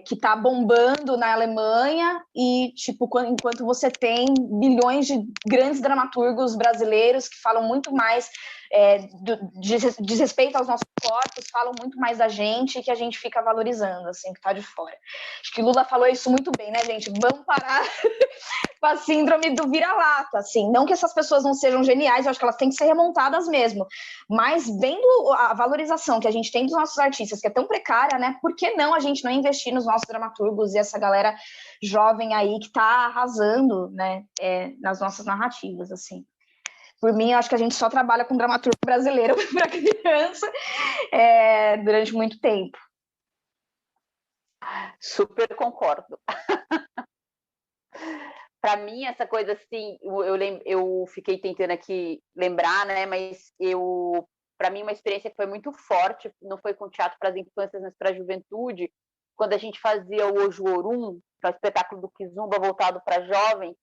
C: que está bombando na Alemanha e, tipo, enquanto você tem bilhões de grandes dramaturgos brasileiros que falam muito mais diz respeito aos nossos corpos, falam muito mais da gente e que a gente fica valorizando, assim, que tá de fora. Acho que Lula falou isso muito bem, né, gente? Vamos parar com a síndrome do vira-lata, assim. Não que essas pessoas não sejam geniais, eu acho que elas têm que ser remontadas mesmo. Mas vendo a valorização que a gente tem dos nossos artistas, que é tão precária, né? Por que não a gente não investir nos nossos dramaturgos e essa galera jovem aí que tá arrasando, né? Nas nossas narrativas, assim. Por mim, eu acho que a gente só trabalha com dramaturgo brasileiro para criança durante muito tempo.
B: Super concordo. Para mim, essa coisa assim, eu fiquei tentando aqui lembrar, né? Mas para mim, uma experiência que foi muito forte, não foi com teatro para as infâncias, mas para a juventude, quando a gente fazia o Ojuorum, que é o espetáculo do Kizumba voltado para jovem,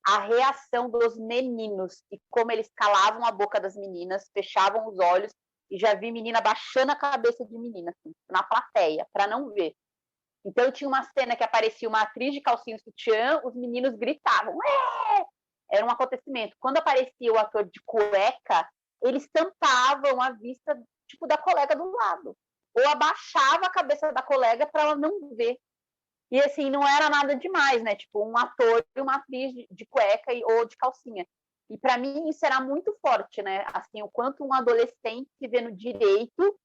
B: a reação dos meninos e como eles calavam a boca das meninas, fechavam os olhos, e já vi menina baixando a cabeça de menina, assim, na plateia, para não ver. Então, tinha uma cena que aparecia uma atriz de calcinha e sutiã, os meninos gritavam. Era um acontecimento. Quando aparecia o ator de cueca, eles tampavam a vista, tipo, da colega do lado. Ou abaixava a cabeça da colega para ela não ver. E, assim, não era nada demais, né? Tipo, um ator e uma atriz de cueca ou de calcinha. E, para mim, isso era muito forte, né? Assim, o quanto um adolescente se vê no direito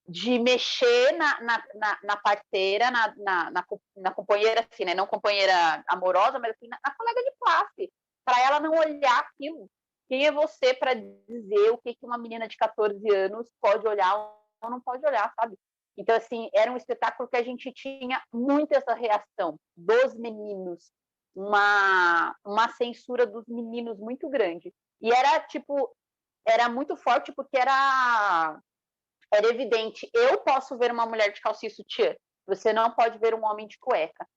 B: de mexer na parceira, na companheira, assim, né? Não companheira amorosa, mas assim, na colega de classe, para ela não olhar aquilo. Quem é você para dizer o que uma menina de 14 anos pode olhar ou não pode olhar, sabe? Então, assim, era um espetáculo que a gente tinha muito essa reação dos meninos, uma censura dos meninos muito grande. E era, tipo, era muito forte porque era evidente. Eu posso ver uma mulher de calcinha e sutiã, você não pode ver um homem de cueca.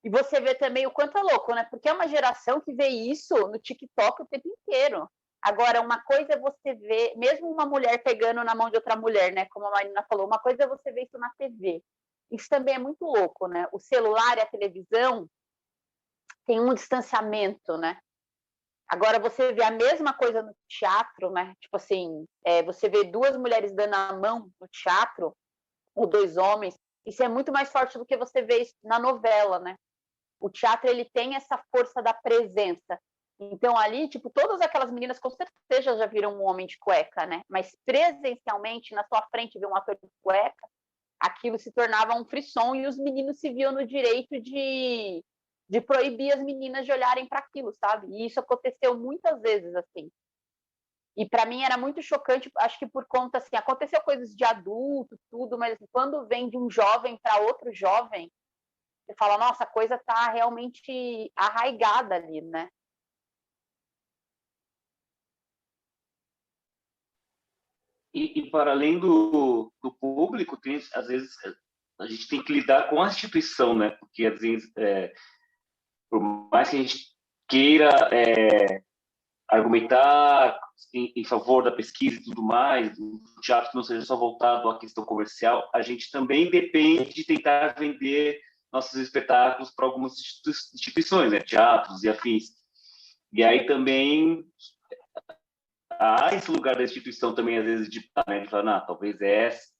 B: E você vê também o quanto é louco, né? Porque é uma geração que vê isso no TikTok o tempo inteiro. Agora, uma coisa é você ver, mesmo uma mulher pegando na mão de outra mulher, né? Como a Marina falou, uma coisa é você ver isso na TV. Isso também é muito louco, né? O celular e a televisão tem um distanciamento, né? Agora, você vê a mesma coisa no teatro, né? Tipo assim, você vê duas mulheres dando a mão no teatro, ou dois homens, isso é muito mais forte do que você vê isso na novela, né? O teatro, ele tem essa força da presença. Então, ali, tipo, todas aquelas meninas com certeza já viram um homem de cueca, né? Mas presencialmente, na sua frente, ver um ator de cueca, aquilo se tornava um frisson e os meninos se viam no direito de proibir as meninas de olharem para aquilo, sabe? E isso aconteceu muitas vezes, assim. E para mim era muito chocante, acho que por conta, assim, aconteceu coisas de adulto, tudo, mas assim, quando vem de um jovem para outro jovem, você fala, nossa, a coisa está realmente arraigada ali, né?
A: E para além do público, às vezes a gente tem que lidar com a instituição, né? Porque às vezes, por mais que a gente queira argumentar em favor da pesquisa e tudo mais, o teatro não seja só voltado à questão comercial, a gente também depende de tentar vender nossos espetáculos para algumas instituições, né? Teatros e afins. E aí também há esse lugar da instituição também, às vezes, de falar, talvez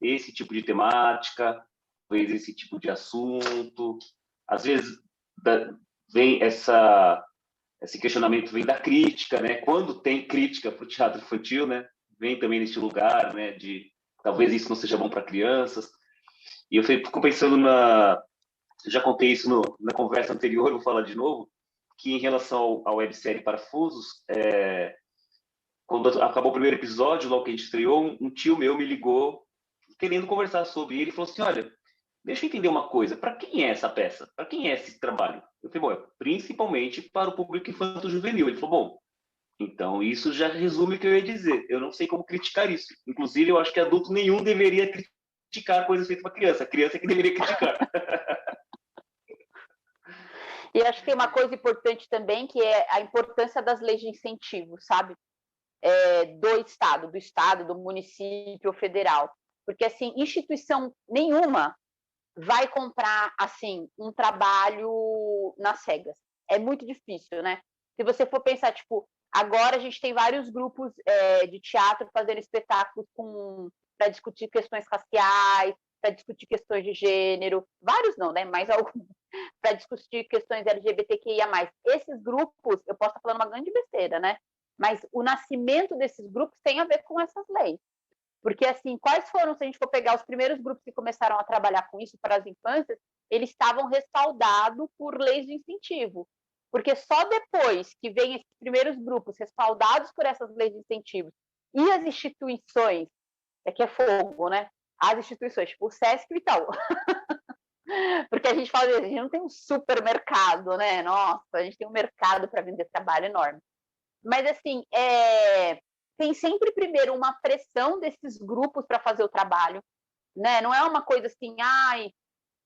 A: esse tipo de temática, talvez esse tipo de assunto. Às vezes vem esse questionamento vem da crítica, né? Quando tem crítica para o teatro infantil, né? Vem também neste lugar, né? De talvez isso não seja bom para crianças. E eu fico pensando eu já contei isso na conversa anterior, vou falar de novo, que em relação à websérie Parafusos, quando acabou o primeiro episódio, logo que a gente estreou, um tio meu me ligou querendo conversar sobre ele e falou assim, olha, deixa eu entender uma coisa, para quem é essa peça? Para quem é esse trabalho? Eu falei, bom, principalmente para o público infanto-juvenil. Ele falou, bom, então isso já resume o que eu ia dizer. Eu não sei como criticar isso. Inclusive, eu acho que adulto nenhum deveria criticar coisas feitas para criança. A criança é que deveria criticar.
B: E acho que tem uma coisa importante também, que é a importância das leis de incentivo, sabe? do estado, do município federal. Porque, assim, instituição nenhuma vai comprar, assim, um trabalho nas cegas. É muito difícil, né? Se você for pensar, tipo, agora a gente tem vários grupos de teatro fazendo espetáculos para discutir questões raciais, para discutir questões de gênero, vários não, né? Mas alguns, para discutir questões LGBTQIA+. Esses grupos, eu posso estar falando uma grande besteira, né? Mas o nascimento desses grupos tem a ver com essas leis. Porque, assim, quais foram, se a gente for pegar os primeiros grupos que começaram a trabalhar com isso para as infâncias, eles estavam respaldados por leis de incentivo. Porque só depois que vem esses primeiros grupos respaldados por essas leis de incentivo e as instituições, que é fogo, né? As instituições, tipo o Sesc e tal. Porque a gente fala, a gente não tem um supermercado, né? Nossa, a gente tem um mercado para vender trabalho enorme. Mas, assim, tem sempre primeiro uma pressão desses grupos para fazer o trabalho, né? Não é uma coisa assim,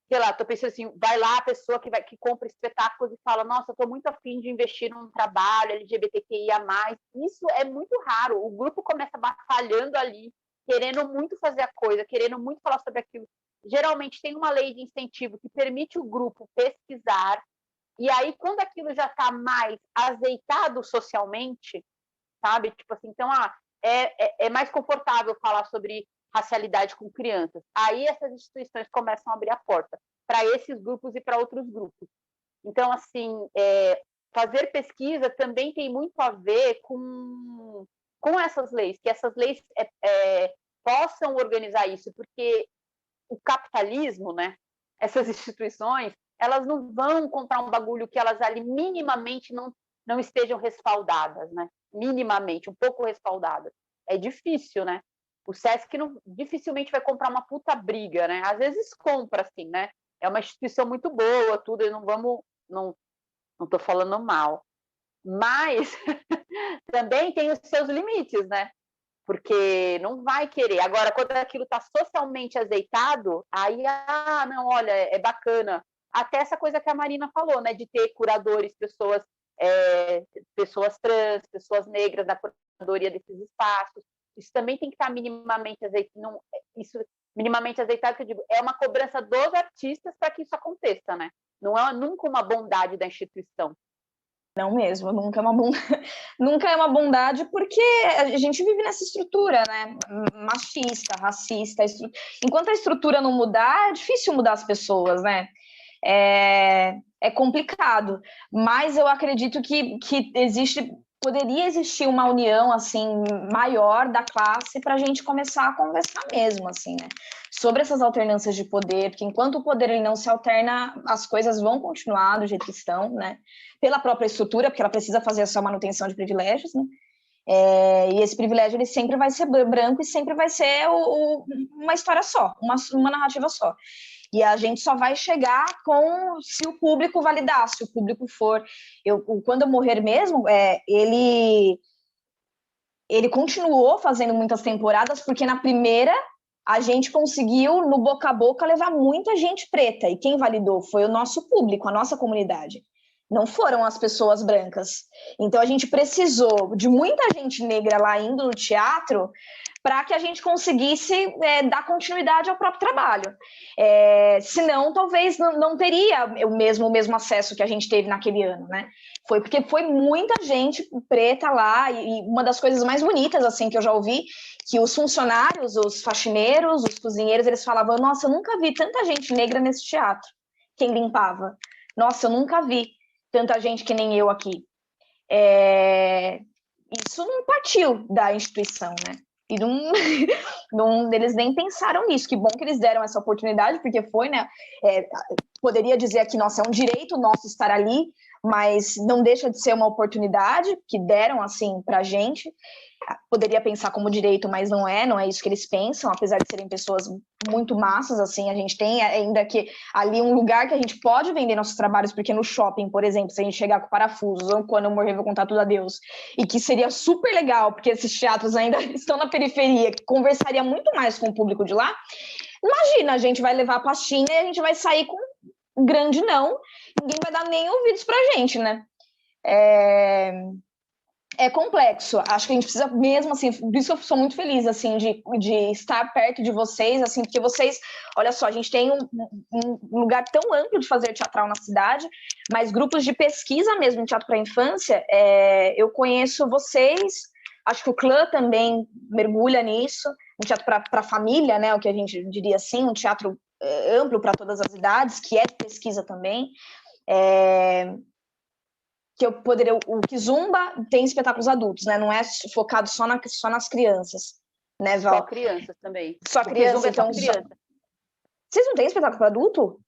B: sei lá, tô pensando assim, vai lá a pessoa que compra espetáculos e fala, nossa, eu tô muito afim de investir num trabalho LGBTQIA+. Isso é muito raro. O grupo começa batalhando ali, querendo muito fazer a coisa, querendo muito falar sobre aquilo. Geralmente tem uma lei de incentivo que permite o grupo pesquisar, e aí quando aquilo já está mais azeitado socialmente, sabe? Tipo assim, então, é mais confortável falar sobre racialidade com crianças. Aí essas instituições começam a abrir a porta para esses grupos e para outros grupos. Então, assim, fazer pesquisa também tem muito a ver com essas leis, que essas leis possam organizar isso, porque o capitalismo, né, essas instituições, elas não vão comprar um bagulho que elas ali minimamente não estejam respaldadas, né? Minimamente, um pouco respaldadas. É difícil, né? O Sesc dificilmente vai comprar uma puta briga, né? Às vezes compra, assim, né? É uma instituição muito boa, tudo, não tô falando mal. Mas também tem os seus limites, né? Porque não vai querer. Agora, quando aquilo está socialmente azeitado, aí, não, olha, é bacana. Até essa coisa que a Marina falou, né? De ter curadores, pessoas trans, pessoas negras na curadoria desses espaços. Isso também tem que estar minimamente azeitado. Minimamente azeitado, que eu digo, é uma cobrança dos artistas para que isso aconteça, né? Não é nunca uma bondade da instituição.
C: Não mesmo, nunca é uma bondade, porque a gente vive nessa estrutura, né? Machista, racista. Enquanto a estrutura não mudar, é difícil mudar as pessoas, né? É complicado, mas eu acredito que poderia existir uma união assim maior da classe para a gente começar a conversar mesmo, assim, né? Sobre essas alternâncias de poder, porque enquanto o poder ele não se alterna, as coisas vão continuar do jeito que estão, né? Pela própria estrutura, porque ela precisa fazer a sua manutenção de privilégios, né? E esse privilégio ele sempre vai ser branco e sempre vai ser uma história só, uma narrativa só. E a gente só vai chegar se o público validar, se o público for. Quando eu morrer mesmo, ele continuou fazendo muitas temporadas, porque na primeira a gente conseguiu, no boca a boca, levar muita gente preta. E quem validou foi o nosso público, a nossa comunidade. Não foram as pessoas brancas. Então a gente precisou de muita gente negra lá indo no teatro para que a gente conseguisse dar continuidade ao próprio trabalho. Senão, talvez não teria o mesmo acesso que a gente teve naquele ano, né? Foi porque foi muita gente preta lá, e uma das coisas mais bonitas assim que eu já ouvi, que os funcionários, os faxineiros, os cozinheiros, eles falavam, nossa, eu nunca vi tanta gente negra nesse teatro, quem limpava. Nossa, eu nunca vi tanta gente que nem eu aqui. Isso não partiu da instituição, né? E eles nem pensaram nisso. Que bom que eles deram essa oportunidade, porque foi, né? Poderia dizer aqui, nossa, é um direito nosso estar ali, mas não deixa de ser uma oportunidade que deram, assim, pra gente. Poderia pensar como direito, mas não é isso que eles pensam, apesar de serem pessoas muito massas, assim, a gente tem ainda que ali um lugar que a gente pode vender nossos trabalhos, porque no shopping, por exemplo, se a gente chegar com parafusos, ou quando eu morrer vou contar tudo a Deus, e que seria super legal, porque esses teatros ainda estão na periferia, que conversaria muito mais com o público de lá, imagina, a gente vai levar a pastinha e a gente vai sair com um grande não, ninguém vai dar nem ouvidos pra gente, né? É complexo, acho que a gente precisa mesmo, assim, por isso que eu sou muito feliz, assim, de estar perto de vocês, assim, porque vocês, olha só, a gente tem um lugar tão amplo de fazer teatral na cidade, mas grupos de pesquisa mesmo em teatro para a infância, eu conheço vocês, acho que o Clã também mergulha nisso, um teatro para a família, né, o que a gente diria assim, um teatro amplo para todas as idades, que é de pesquisa também, que eu poderia... O Kizumba tem espetáculos adultos, né? Não é focado só nas crianças, né, Val?
B: Só crianças também.
C: Só criança, então...
B: criança.
C: Vocês não têm espetáculo para adulto?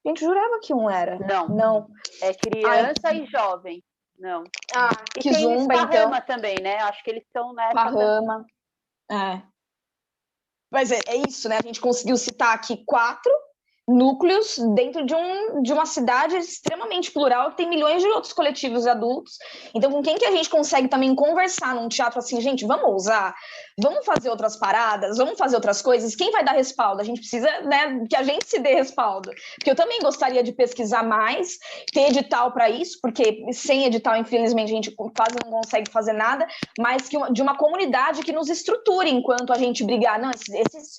C: A gente jurava que um era.
B: Não. É criança e jovem. Não.
C: E Kizumba,
B: tem
C: então...
B: também, né? Acho que eles estão nessa...
C: Parrama. Mas é isso, né? A gente conseguiu citar aqui 4 núcleos dentro de uma cidade extremamente plural, que tem milhões de outros coletivos adultos. Então, com quem que a gente consegue também conversar num teatro assim, gente, vamos ousar, vamos fazer outras paradas, vamos fazer outras coisas? Quem vai dar respaldo? A gente precisa, né, que a gente se dê respaldo. Porque eu também gostaria de pesquisar mais, ter edital para isso, porque sem edital, infelizmente, a gente quase não consegue fazer nada, mas de uma comunidade que nos estruture enquanto a gente brigar. Não,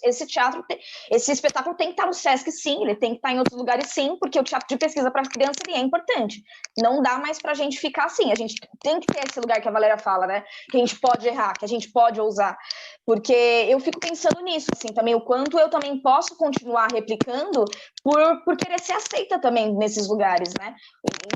C: esse teatro, esse espetáculo tem que estar no Sesc, sim, ele tem que estar em outros lugares, sim, porque o teatro de pesquisa para criança ele é importante. Não dá mais para a gente ficar assim. A gente tem que ter esse lugar que a Valéria fala, né? Que a gente pode errar, que a gente pode ousar. Porque eu fico pensando nisso, assim, também, o quanto eu também posso continuar replicando por querer ser aceita também nesses lugares, né?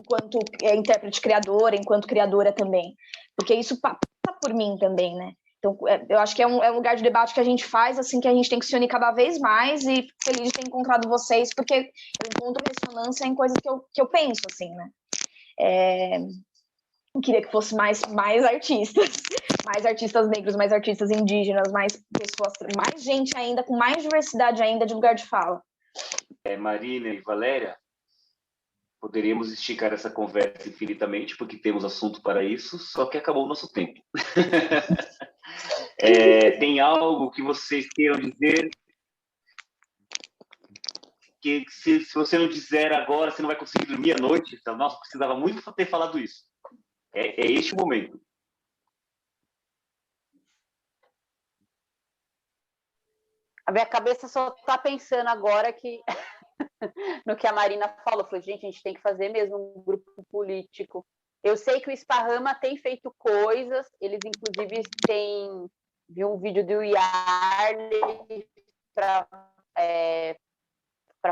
C: Enquanto intérprete criadora, enquanto criadora também. Porque isso passa por mim também, né? Então, eu acho que é um lugar de debate que a gente faz, assim, que a gente tem que se unir cada vez mais, e fico feliz de ter encontrado vocês, porque eu encontro ressonância em coisas que eu penso, assim, né? Eu queria que fosse mais artistas negros, mais artistas indígenas, mais pessoas, mais gente ainda, com mais diversidade ainda de lugar de fala.
A: Marina e Valéria, poderíamos esticar essa conversa infinitamente, porque temos assunto para isso, só que acabou o nosso tempo. Tem algo que vocês queiram dizer? Que se você não dizer agora, você não vai conseguir dormir à noite? Então, nossa, precisava muito ter falado isso. É este o momento.
B: A minha cabeça só está pensando agora que no que a Marina falou. Falei, gente, a gente tem que fazer mesmo um grupo político. Eu sei que o Esparrama tem feito coisas, eles inclusive têm... Vi um vídeo do Yarley para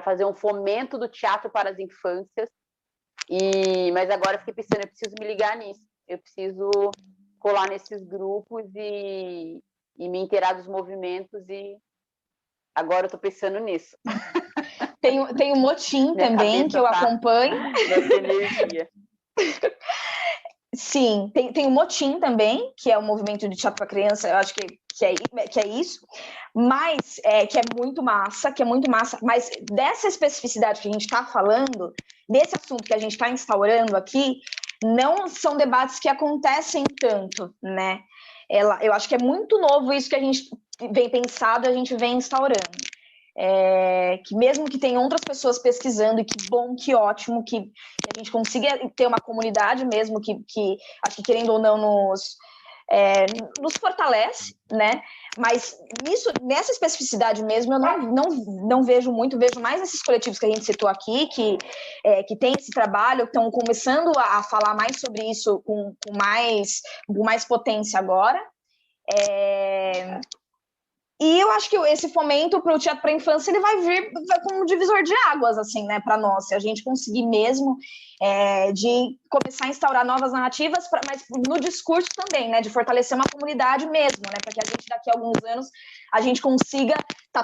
B: fazer um fomento do teatro para as infâncias. Mas agora eu fiquei pensando, eu preciso me ligar nisso. Eu preciso colar nesses grupos e me inteirar dos movimentos, e agora eu estou pensando nisso.
C: Tem o Motim também, que eu acompanho.
B: Energia.
C: Sim, tem o Motim também, que é o movimento de teatro para criança, eu acho que é isso, mas que é muito massa, mas dessa especificidade que a gente está falando, desse assunto que a gente está instaurando aqui, não são debates que acontecem tanto, né? Eu acho que é muito novo isso que a gente vem pensado, a gente vem instaurando. Que mesmo que tenham outras pessoas pesquisando, e que bom, que ótimo, que a gente consiga ter uma comunidade mesmo que acho que, querendo ou não, nos fortalece, né? Mas nessa especificidade mesmo, eu não vejo muito, vejo mais esses coletivos que a gente citou aqui, que tem esse trabalho, estão começando a falar mais sobre isso com mais potência agora. E eu acho que esse fomento para o teatro para a infância, ele vai como um divisor de águas, assim, né, para nós, se a gente conseguir mesmo de começar a instaurar novas narrativas, mas no discurso também, né, de fortalecer uma comunidade mesmo, né, para que a gente daqui a alguns anos a gente consiga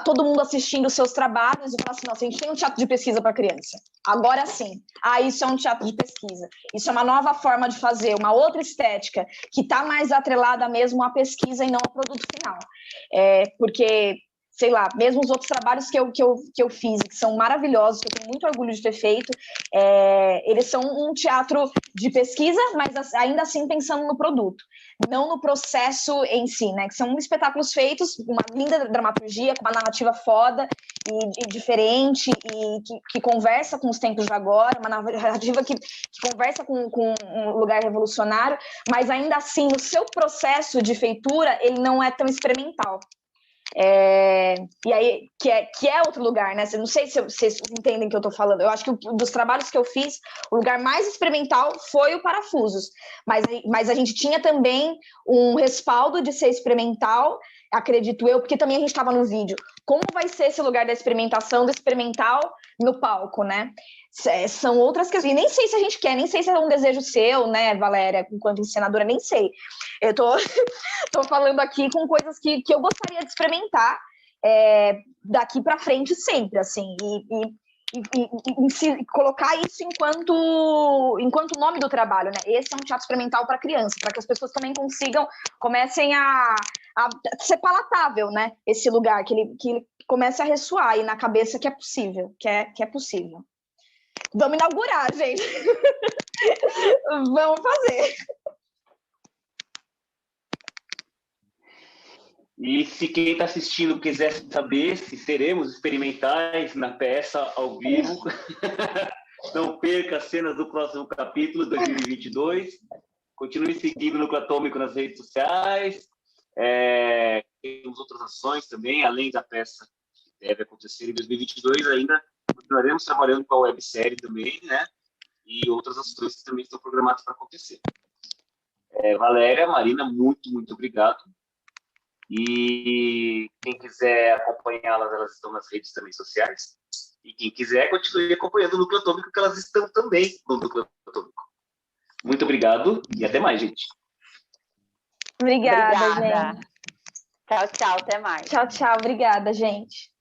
C: todo mundo assistindo os seus trabalhos e falar assim, nossa, a gente tem um teatro de pesquisa para criança, agora sim, isso é um teatro de pesquisa, isso é uma nova forma de fazer, uma outra estética que está mais atrelada mesmo à pesquisa e não ao produto final. Porque, sei lá, mesmo os outros trabalhos que eu fiz, que são maravilhosos, que eu tenho muito orgulho de ter feito, eles são um teatro de pesquisa, mas ainda assim pensando no produto, não no processo em si, né? Que são espetáculos feitos com uma linda dramaturgia, com uma narrativa foda, e diferente e que conversa com os tempos de agora, uma narrativa que conversa com um lugar revolucionário, mas ainda assim, no seu processo de feitura, ele não é tão experimental. E aí, que é outro lugar, né? Não sei se vocês entendem o que eu tô falando. Eu acho que dos trabalhos que eu fiz, o lugar mais experimental foi o Parafusos. Mas a gente tinha também um respaldo de ser experimental, acredito eu, porque também a gente estava no vídeo. Como vai ser esse lugar da experimentação, do experimental no palco, né? São outras questões. E nem sei se a gente quer, nem sei se é um desejo seu, né, Valéria, enquanto encenadora, nem sei. Eu tô falando aqui com coisas que eu gostaria de experimentar daqui para frente sempre, assim, e colocar isso enquanto nome do trabalho, né? Esse é um teatro experimental para criança, para que as pessoas também comecem a ser palatável, né? Esse lugar, que ele comece a ressoar aí na cabeça que é possível, que é possível. Vamos inaugurar, gente. Vamos fazer.
A: E se quem está assistindo quiser saber se seremos experimentais na peça ao vivo, não perca as cenas do próximo capítulo, 2022. Continue seguindo o Núcleo Atômico nas redes sociais. Temos outras ações também, além da peça que deve acontecer em 2022 ainda. Continuaremos trabalhando com a websérie também, né? E outras ações que também estão programadas para acontecer. Valéria, Marina, muito, muito obrigado. E quem quiser acompanhá-las, elas estão nas redes também sociais. E quem quiser, continue acompanhando o Núcleo Atômico, que elas estão também no Núcleo Atômico. Muito obrigado e até mais, gente.
C: Obrigada, gente.
B: Tchau, tchau, até mais.
C: Tchau, tchau. Obrigada, gente.